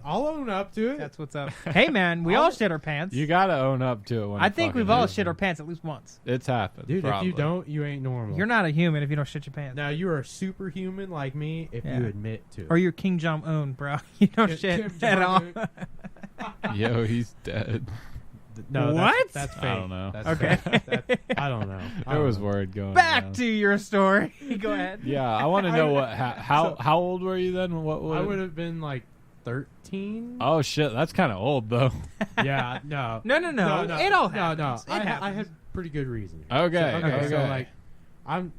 I'll own up to it. That's what's up. Hey, man, we all shit our pants. You gotta own up to it. When I it think fucking we've all happens. shit our pants at least once. It's happened, Dude, probably. if you don't, you ain't normal. You're not a human if you don't shit your pants. Now you are superhuman like me if Yeah. you admit to it. Or you're King Jong Un, bro. You don't Kim shit at all. Jong-un. Yo, he's dead. No, What? That's fake. I don't know. That's Okay. fake. I don't know. There was word going. Back around. to your story. Go ahead. Yeah, I want to know how old were you then? What I would have been like 13. Oh shit, that's kind of old though. Yeah, no. No. It all happens. No. It I happens. had pretty good reason. Okay, okay. So like, I'm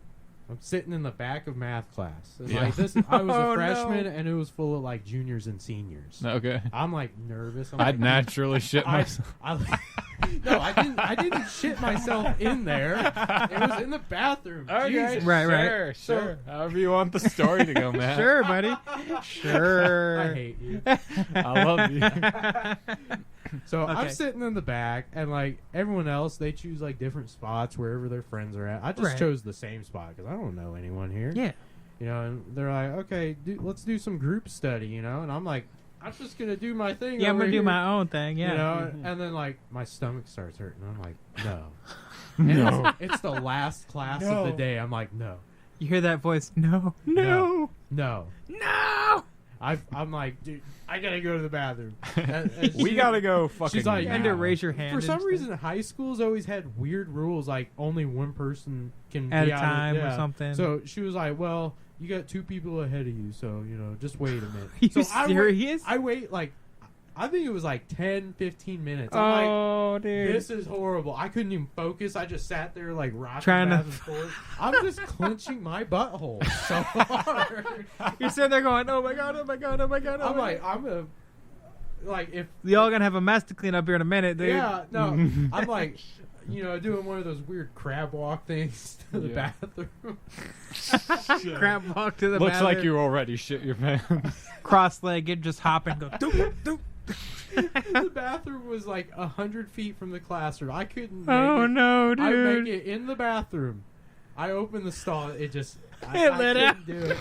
sitting in the back of math class. And Yeah. like this, I was Oh, a freshman, no. and it was full of like juniors and seniors. Okay, I'm like nervous. I'm I'd like, naturally shit myself. No, I didn't shit myself in there. It was in the bathroom. Jesus. Right. Sure. However you want the story to go, man. Sure, buddy. Sure. I hate you. I love you. So I'm Okay. sitting in the back, and like everyone else, they choose like different spots wherever their friends are at. I just Right. chose the same spot because I don't know anyone here. Yeah. You know, and they're like, okay, let's do some group study, you know? And I'm like, I'm just going to do my thing. Yeah, I'm over gonna do here. my own thing. Yeah. You know, and then like my stomach starts hurting. I'm like, no. No. And it's the last class of the day. I'm like, no. You hear that voice? No. No. No. I'm like, dude, I gotta go to the bathroom. And We she- gotta go fucking. She's like, You had to raise your hand For and some stuff. reason, high schools always had weird rules, like only one person can At be a out of- time or yeah. something. So she was like, "Well, you got 2 people ahead of you, so you know, just wait a minute." You so serious? I wait like, I think it was like 10, 15 minutes. I'm like, Oh, dude. this is horrible. I couldn't even focus. I just sat there like rocking Trying to- back and forth. I'm just clenching my butthole so hard. You're sitting there going, oh my god, oh my god, oh my god. Oh I'm my like, God. I'm gonna like if Y'all gonna have a mess to clean up here in a minute, dude. yeah no I'm like, you know, doing one of those weird crab walk things to the Yeah. bathroom. Crab walk to the Looks like bathroom, you already shit your pants. cross-legged, just hop and go. Doop, doop. The bathroom was like 100 feet from the classroom. I couldn't. Make Oh it. no, I dude. make it in the bathroom. I opened the stall. It just. It I lit couldn't up. do it.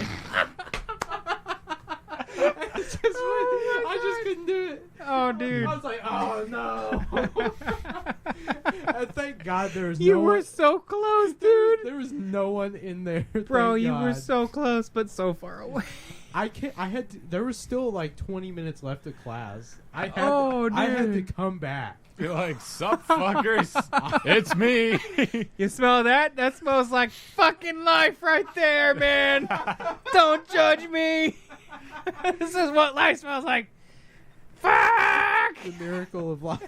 I just couldn't do it. Oh, dude. I was like, oh no. And thank God there was You no were one. so close, dude. There was no one in there. Bro, thank you were God. so close, but so far away. I can't. I had to, there was still like 20 minutes left of class. I had I had to dude. come back. You're like, sup, fuckers? It's me. You smell that? That smells like fucking life right there, man. Don't judge me. This is what life smells like. Fuck! The miracle of life.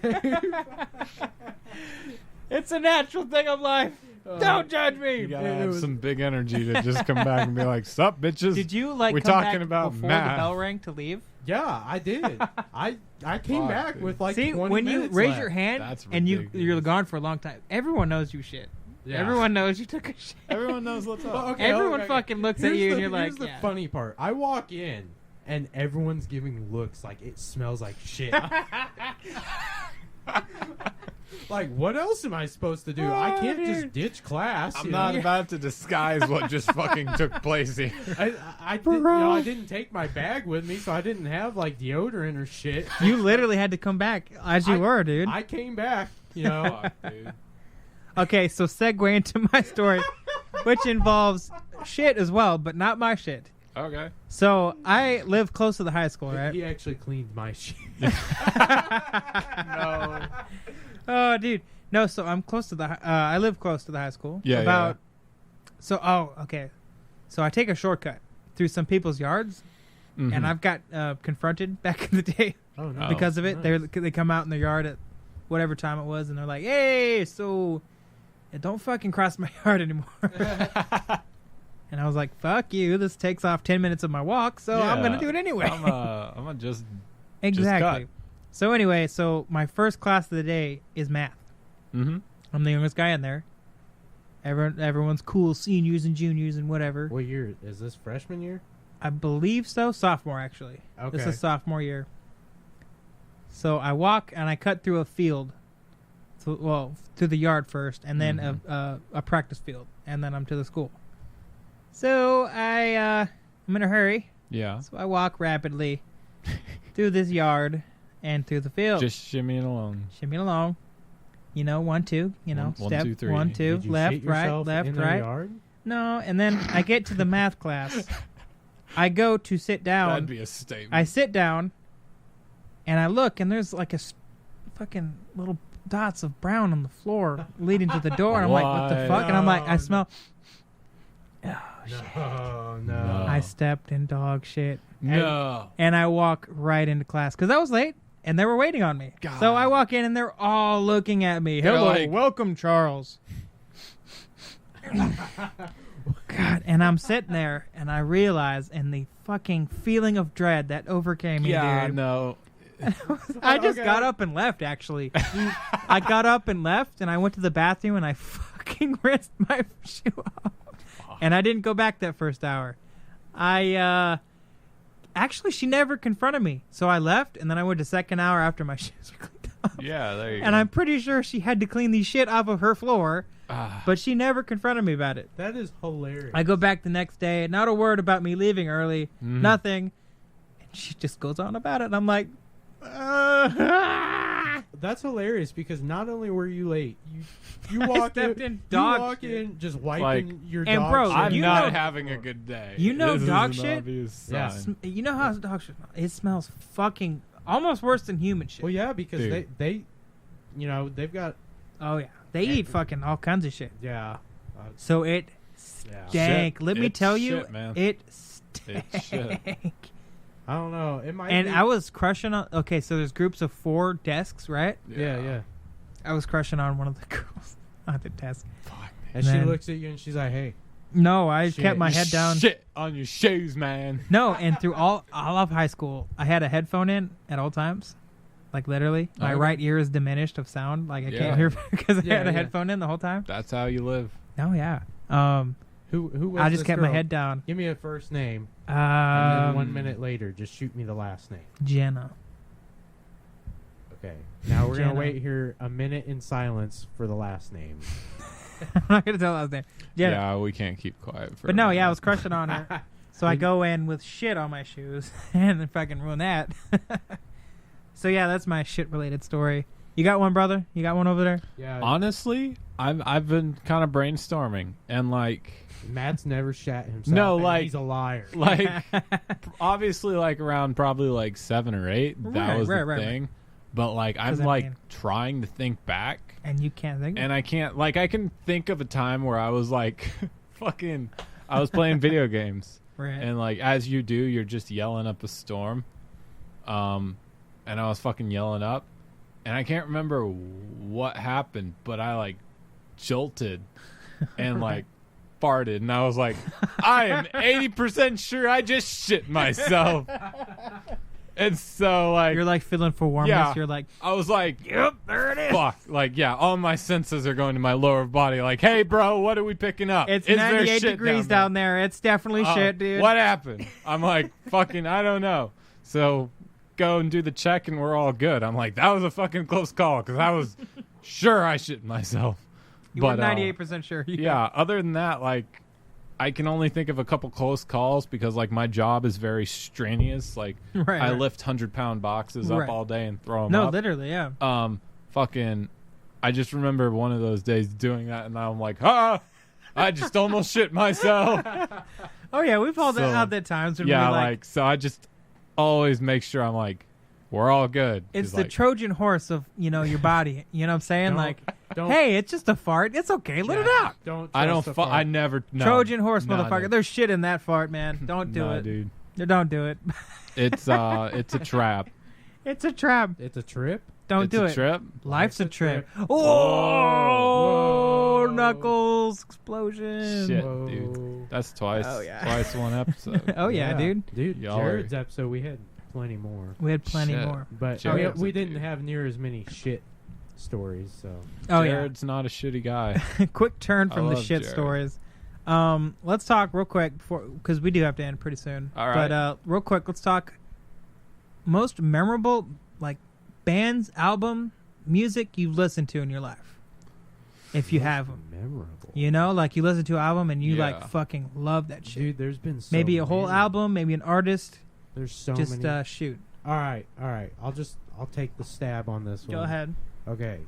It's a natural thing of life. Don't judge me. You gotta It have was- some big energy to just come back and be like, sup, bitches? Did you like We're come talking back about before math. the bell rang to leave? Yeah, I did. I came Fuck, back dude. with like See, 20 when you minutes raise left. your hand That's and you're ridiculous. gone for a long time, everyone knows you shit. Yeah. Everyone knows you took a shit. Everyone knows what's up. Well, okay, Everyone okay. fucking looks at Here's you the- and you're like, here's the yeah. funny part. I walk in and everyone's giving looks like it smells like shit. Like, what else am I supposed to do? I Oh, can't dude. just ditch class. I'm you not know? about to disguise what just fucking took place here. I didn't take my bag with me, so I didn't have like deodorant or shit. You literally had to come back as you were, dude. I came back, you know. Fuck, dude. Okay, so segue into my story, which involves shit as well, but not my shit. Okay. So I live close to the high school, right? He actually cleaned my shit. No. Oh, dude. No, so I'm close to the. I live close to the high school. Yeah, About. So okay. So I take a shortcut through some people's yards, Mhm. and I've got confronted back in the day Oh no! because of it. Nice. They come out in their yard at whatever time it was, and they're like, "Hey, so don't fucking cross my yard anymore." And I was like, "Fuck you! This takes off 10 minutes of my walk, so I'm gonna Yeah. do it anyway." I'm gonna just exactly. cut. So anyway, so my first class of the day is math. Mm-hmm. I'm the youngest guy in there. Everyone's cool, seniors and juniors and whatever. What year is this? Freshman year? I believe so. Sophomore, actually. Okay. This is sophomore year. So I walk and I cut through a field. Through the yard first, and then a practice field, and then I'm to the school. So I'm in a hurry. Yeah. So I walk rapidly through this yard and through the field. Just shimmying along. Shimmy along. 1, 2. One, Step 2, 3. 1, 2. Did you Left, shit right, yourself left, in the right. yard? No, and then I get to the math class. I go to sit down. That'd be a statement. I sit down, and I look, and there's like fucking little dots of brown on the floor leading to the door. And I'm like, what the Why? fuck? And I'm like, I No, smell. No, No. I stepped in dog shit. No. And I walk right into class because I was late and they were waiting on me. God. So I walk in and they're all looking at me. They're Hello, like- welcome, Charles. God, and I'm sitting there and I realize, and the fucking feeling of dread that overcame me, Yeah, dude. no. I just Okay. got up and left, actually. I got up and left, and I went to the bathroom and I fucking rinsed my shoe off. And I didn't go back that first hour. Actually, she never confronted me. So I left, and then I went to second hour after my shoes were cleaned off. Yeah, there you go. And I'm pretty sure she had to clean these shit off of her floor, Ah. but she never confronted me about it. That is hilarious. I go back the next day, not a word about me leaving early, Mhm. nothing. And she just goes on about it, and I'm like, That's hilarious because not only were you late, you walk stepped in, in you dog walk shit. in just wiping Like- your And dog bro, shit. I'm you not know- having a good day. You know This is dog an shit? obvious Yeah. sign. You know how dog shit smells? It smells fucking almost worse than human shit. Well, yeah, because Dude. they, you know, they've got Oh yeah, they eat fucking all kinds of shit. yeah. So it Yeah. stank. Shit. Let me It's tell you, shit, man. it It's shit. stank. I don't know. It might. And be, I was crushing on. Okay, so there's groups of 4 desks, right? yeah. I was crushing on one of the girls on the desk. Fuck. And she Man. looks at you and she's like, "Hey, No, I Shit. kept my head down. Shit on your shoes, man. No, and through all of high school, I had a headphone in at all times. Like literally, my Oh. right ear is diminished of sound. Like I Yeah. can't hear because I Yeah, had a yeah. headphone in the whole time. That's how you live. Oh yeah. who was I just this kept my girl? head down. Give me a first name, and then 1 Um, minute later, just shoot me the last name." Jenna. Okay. Now we're Jenna. gonna wait here a minute in silence for the last name. I'm not gonna tell last name. Jenna. Yeah, we can't keep quiet for. But a no, minute. yeah, I was crushing on her. So I go in with shit on my shoes, and if I can ruin that. So yeah, that's my shit-related story. You got one, brother? You got one over there? Yeah. Honestly, I've been kind of brainstorming, and like Matt's never shat himself. No, and like- he's a liar. like obviously like around probably like 7 or 8 that Right, was the right. thing, but like I'm 'Cause I like mean- trying to think back, And you can't think. and I can't, like, I can think of a time where I was like fucking I was playing video games, Right. and like as you do, you're just yelling up a storm, and I was fucking yelling up, and I can't remember what happened, but I like jolted and like farted, and I was like, I am 80% sure I just shit myself. And so like You're like feeling for warmness. Yeah. You're like, I was like, yep, there it is. Fuck. Like, yeah, all my senses are going to my lower body. Like, hey, bro, what are we picking up? it's Is there 98 shit degrees down there. It's definitely shit, dude. What happened? I'm like, fucking, I don't know. So go and do the check, and we're all good. I'm like, that was a fucking close call, because I was sure I shit myself. You were But 98% sure. yeah, other than that, like, I can only think of a couple close calls because, like, my job is very strenuous. Like, Right, I right. lift 100-pound boxes up Right. all day and throw them No, up. literally, yeah. Fucking, I just remember one of those days doing that, and I'm like, I just almost shit myself. Oh, yeah, we've all So, had that times when Yeah, we're like, so I just always make sure I'm like, we're all good. it's 'Cause, the like, Trojan horse of, your body. You know what I'm saying? Don't- Hey, it's just a fart. It's okay. Let it out. Don't. I don't. trust the I fart. never. No. Trojan horse, Nah, motherfucker. dude. There's shit in that fart, man. Don't do Nah, it. dude. Don't do it. It's it's a trap. It's a trap. It's a trip. Don't It's do a it. trip. Life's a trip. trip. Oh, Whoa. knuckles explosion. Shit, Whoa. dude. That's twice. Oh, yeah. Twice one episode. Oh yeah, dude. Dude, Y'all Jared's episode, we had plenty more. We had plenty Shit. more. But Jared's we a didn't dude. have near as many shit stories, so. Oh Jared's not a shitty guy. yeah. Quick turn I from the love shit Jared. stories. Let's talk real quick before, because we do have to end pretty soon. All right. But real quick, let's talk most memorable like bands, album, music you've listened to in your life, if you have them. Memorable. Like you listen to an album and you Yeah. like fucking love that shit. Dude, there's been so Maybe a whole many. album, maybe an artist. There's so Just many. shoot. All right. I'll take the stab on this one. Go ahead. Okay.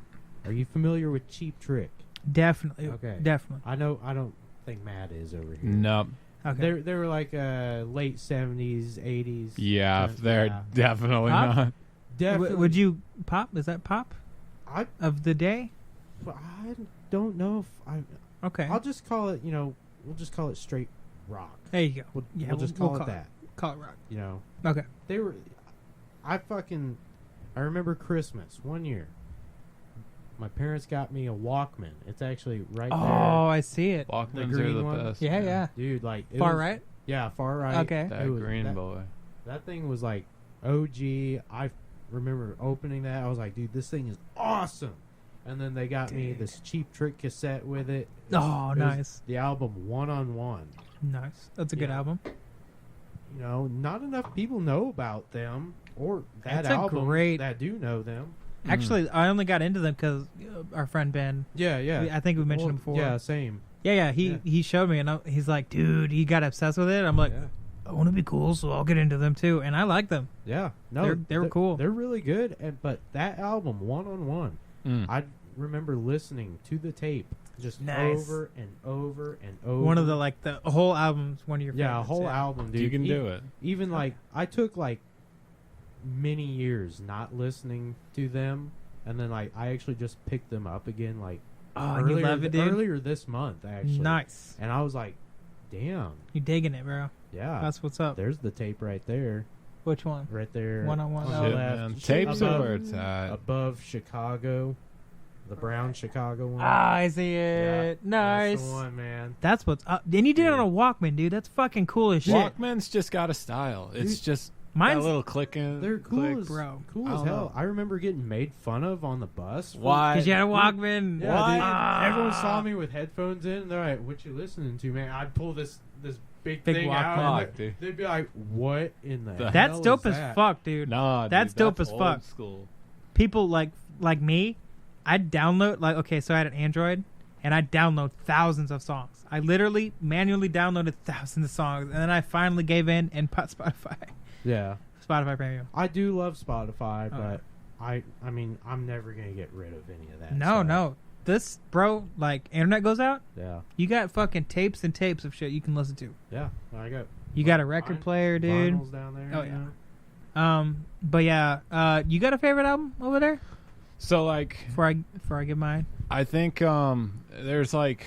Are you familiar with Cheap Trick? Definitely. Okay. Definitely. I don't think Matt is over here. Nope. Okay. They were like late 70s, 80s. Yeah, they're Yeah. definitely Pop? not. Definitely. Would you pop? Is that pop I of the day? don't know if I. Okay. I'll just call it. We'll just call it straight rock. There you go. We'll, Yeah, we'll just call it call that. Call it rock. Okay. They were. I remember Christmas one year. My parents got me a Walkman. It's actually right Oh, there. I see it. Walkmans green are the one? best. Yeah, yeah. Dude, like it Far was- right. Yeah, far right. Okay. That It was- green that- boy. That thing was like OG. I remember opening that. I was like, dude, this thing is awesome. And then they got me Dude. this Cheap Trick cassette with it. Oh, It was nice. The album One on One. Nice. That's a good Yeah. album. Not enough people know about them or that That's a album great- that do know them. Actually, I only got into them because our friend Ben. Yeah. I think we mentioned him before. Yeah, same. Yeah. Yeah. He showed me, and he's like, dude, he got obsessed with it. I'm like, Yeah. I want to be cool, so I'll get into them too, and I like them. Yeah. No, They were cool. They're really good. But that album, One on One, I remember listening to the tape just Nice. over and over and over. One of the whole album's one of your yeah, a favorites. whole album, dude. You can do it. Even I took many years not listening to them, and then I actually just picked them up again Oh, and you earlier, love it, dude. earlier this month actually. Nice. And I was like, damn, You digging it, bro? yeah. That's what's up. There's the tape right there, Which one? right there. One on one. the Oh, Shit, left. man. Tapes are above, where it's at. above Chicago, the brown Chicago one. Ah, I see Yeah, it. Nice. That's the one, man. That's what's up. And you did it on a Walkman, dude. That's fucking cool as shit. Walkman's just got a style. It's Dude, just Mine's that little clicking. They're cool click. as bro. Cool I as don't hell. know. I remember getting made fun of on the bus. for- Why? because you had a Walkman. Yeah, What? dude, Ah. everyone saw me with headphones in. And they're like, "What you listening to, man?" I'd pull this big Big thing Walkman. out. Fuck, dude. They'd be like, "What in the hell That's dope is as that?" fuck, dude. Nah, dude, That's dope as old fuck. School. People like me, I'd download so I had an Android and I'd download thousands of songs. I literally manually downloaded thousands of songs, and then I finally gave in and put Spotify Yeah, Premium. I do love Spotify, Oh. but I mean, I'm never gonna get rid of any of that. No, stuff. no. This, bro, like, internet goes out, Yeah, you got fucking tapes and tapes of shit you can listen to. yeah. I got. You got a record player, dude. Vinyls down there. Oh, you yeah. know? But yeah, you got a favorite album over there? So like, Before I give mine. I think there's like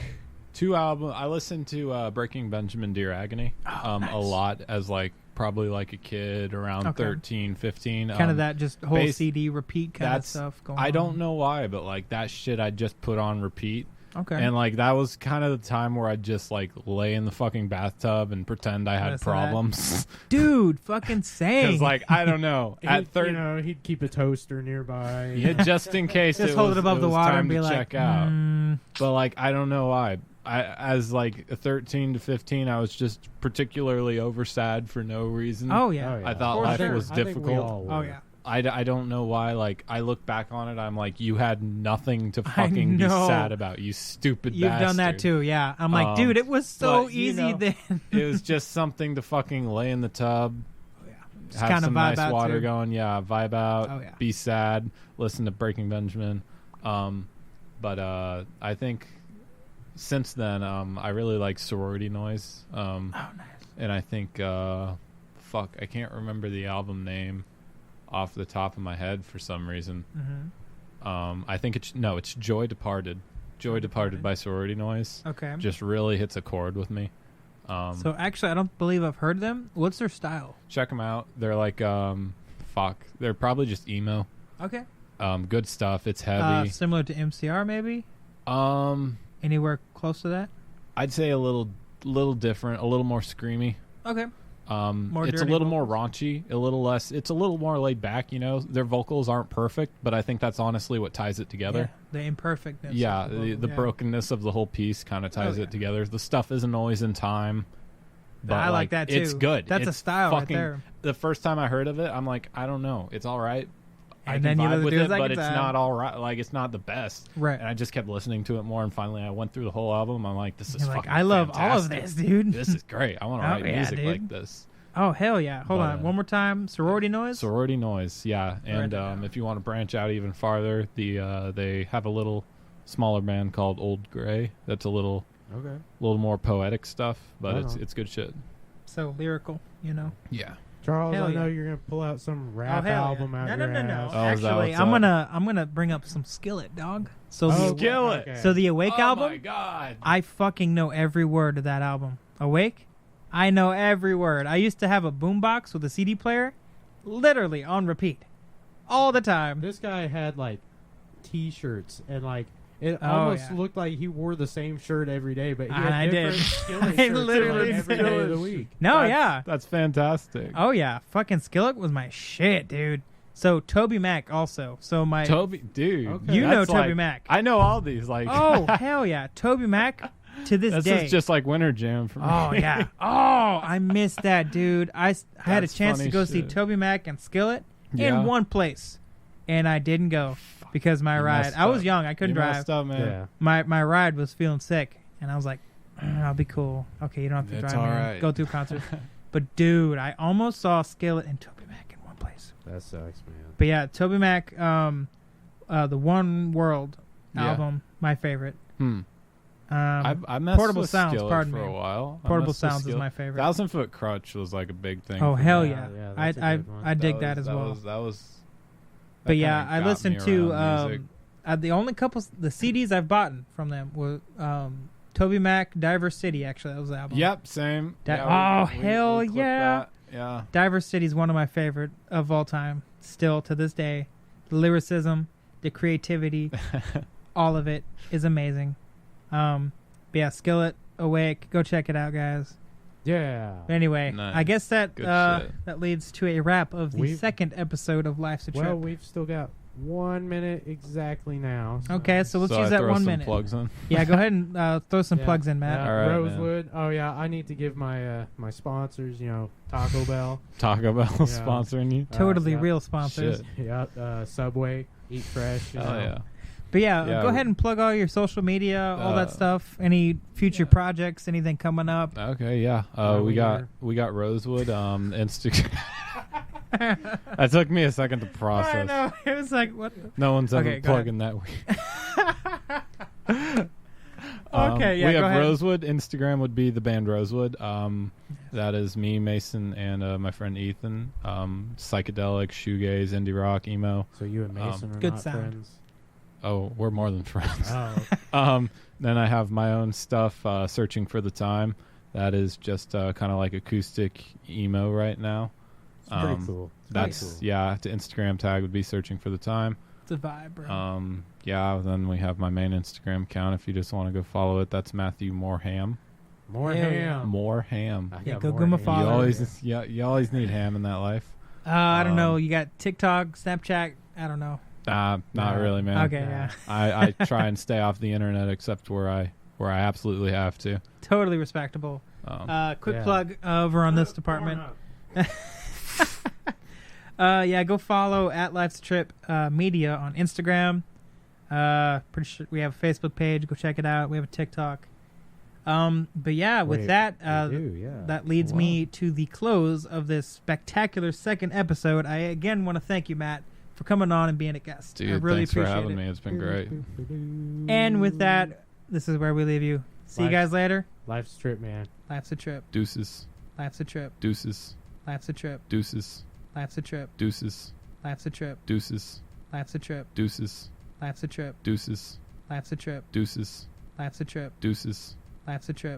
2 albums. I listened to Breaking Benjamin, Dear Agony Nice. a lot as like probably like a kid around Okay. 13, 15. Kind of that just whole base- CD repeat kind of that's stuff going on. I don't know why, but like that shit I just put on repeat. Okay. And like that was kind of the time where I'd just like lay in the fucking bathtub and pretend I had Listen to that. problems. Dude, fucking same. Because like I don't know, at He'd, you 30, know, he'd keep a toaster nearby. yeah, just in case just it hold was, it above the was water time and be to like, check out. mm, But like I don't know why. As like a 13 to 15, I was just particularly over sad for no reason. oh yeah. I thought For life sure. was I think we difficult. all Oh were. yeah. I don't know why. Like I look back on it, I'm like, you had nothing to I fucking be know. sad about, you stupid You've done that bastard. too, yeah. I'm like, dude, it was so but, you easy know, then. It was just something to fucking lay in the tub, Just have kinda some vibe nice out, water too. going, yeah, vibe out, Oh, yeah. be sad, listen to Breaking Benjamin. But I think since then, I really like Sorority Noise. Oh nice. And I think, fuck, I can't remember the album name off the top of my head for some reason. Mm-hmm. I think it's Joy Departed. Joy Departed by Sorority Noise. Okay. Just really hits a chord with me. So actually, I don't believe I've heard them. What's their style? Check them out. They're like, they're probably just emo. Okay. Good stuff. It's heavy. Similar to MCR, maybe. Um, Anywhere close to that? I'd say a little different, a little more screamy. Okay. More It's a dirty little more vocals? raunchy, a little less. It's a little more laid back. You know, their vocals aren't perfect, but I think that's honestly what ties it together. Yeah, the imperfectness. Yeah, of the vocal, yeah. brokenness of the whole piece kind of ties Oh, yeah. it together. The stuff isn't always in time, but I like that, It's too. good. That's a It's style right fucking, there. The first time I heard of it, I'm like, I don't know, it's all right. I And can then you vibe listen with to it it, a second but it's time. not all right. Like it's not the best. Right. And I just kept listening to it more, and finally I went through the whole album. I'm like, this is You're like, fucking I love all of fantastic. this, dude. This is great. I want to Oh, write yeah, music dude. like this. Oh hell yeah! Hold But, on, one more time. Sorority Noise. Sorority Noise, yeah. And that down. if you want to branch out even farther, they have a little smaller band called Old Gray. That's a little Okay. more poetic stuff, but Right on. it's good shit. So lyrical, you know. Yeah. Charles, Hell I know yeah. you're gonna pull out some rap oh hell album yeah. out No, your no, no, no. ass. Oh, is that Actually, what's I'm up? gonna bring up some Skillet, dog. So Oh, the Skillet. okay. so the Awake Oh album. my god. I fucking know every word of that album. Awake? I know every word. I used to have a boombox with a CD player, literally on repeat, all the time. This guy had like T-shirts and like it Oh, almost yeah. looked like he wore the same shirt every day, but he And had I did. different Skillet I shirts literally on every did. day of the week. No, That's- yeah. That's fantastic. Oh, yeah. Fucking Skillet was my shit, dude. So, Toby Mac also. So, my. Toby, dude. Okay. You know that's Toby like- Mac. I know all these. Like, Oh, hell yeah. Toby Mac to this this day. is just like Winter Jam for me. Oh, yeah. Oh, I missed that, dude. I had a That's chance to funny go see shit. Toby Mac and Skillet Yeah. in one place, and I didn't go because my You ride. messed I was up. young. I couldn't You drive. messed up, man. Yeah. My ride was feeling sick, and I was like, I'll be cool. Okay, you don't have to It's drive me. all right. Go to a concert. But, dude, I almost saw Skillet and Toby Mac in one place. That sucks, man. But, yeah, Toby Mac, the One World Yeah. album, my favorite. I messed Portable with Sounds, Skillet pardon for me. a while. I Portable messed with Sounds is Skillet. my favorite. 1,000 Foot Crutch was like a big thing. Oh, for me. hell Yeah, yeah. yeah, I that's a good one. I dig that as that well. Was, But yeah, I listened to music. the only the CDs I've bought from them were Toby Mac, Diver City. Actually, that was the album. Yep, same. That- Yeah, oh, hell clipped yeah. that. Yeah. Diver City is one of my favorite of all time. Still to this day, the lyricism, the creativity, all of it is amazing. But yeah, Skillet, Awake, go check it out, guys. Yeah. But anyway, Nice. I guess that Good shit. that leads to a wrap of the We've- second episode of Life's a Trip. Well, we've still got 1 minute exactly now. Okay, so let's So use I that throw 1 some minute. Plugs in. Yeah, go ahead and throw some Yeah, plugs in, Matt. yeah, All right, man. Rosewood. Oh yeah, I need to give my my sponsors. You know, Taco Bell. Taco Bell Yeah. sponsoring you. Totally yeah. real sponsors. Shit. Yeah, Subway, Eat Fresh. You Oh know. yeah. But yeah, Yeah, go ahead and plug all your social media, all that Uh, stuff. Any future projects, anything coming up? Okay, yeah. Yeah, we we got are- we got Rosewood. Instagram. That took me a second to I process. know. It was like, what the... No one's ever Okay, go plugging that weed. Okay, yeah, we go have ahead. Rosewood. Instagram would be the band Rosewood. That is me, Mason, and my friend Ethan. Psychedelic, shoegaze, indie rock, emo. So you and Mason are Good not sound. friends? Oh, we're more than friends. Oh, Then I have my own stuff, Searching for the Time. That is just kind of like acoustic emo right now. it's pretty cool. It's pretty That's cool. yeah. The Instagram tag would be Searching for the Time. It's a vibe, bro. Yeah. Then we have my main Instagram account. If you just want to go follow it, that's Matthew Moorham. More Yeah, ham. More ham. I Yeah, got go more give him a ham. follow. You always need ham in that life. I don't know. um, You got TikTok, Snapchat. I don't know. Not Nah. really, man. Okay, Nah. yeah. I try and stay off the internet except where I absolutely have to. Totally respectable. Quick Yeah. plug over on this department. Yeah, go follow at Life's a Trip Media on Instagram. Pretty sure we have a Facebook page. Go check it out. We have a TikTok. But yeah, with Wait, that, we do, yeah. that leads me to the close of this spectacular second episode. I again want to thank you, Matt, for coming on and being a guest. Dude, I really thanks for appreciate having it. me. It's been great. And with that, this is where we leave you. See you Life's- guys later. Life's a trip, man. Life's a trip. Deuces. Life's a trip. Deuces. Life's a trip. Deuces. Life's a trip. Deuces. Life's a trip. Deuces. Life's a trip. Deuces. Life's a trip. Deuces. Life's a trip. Deuces. Life's a trip. Deuces. Life's a trip.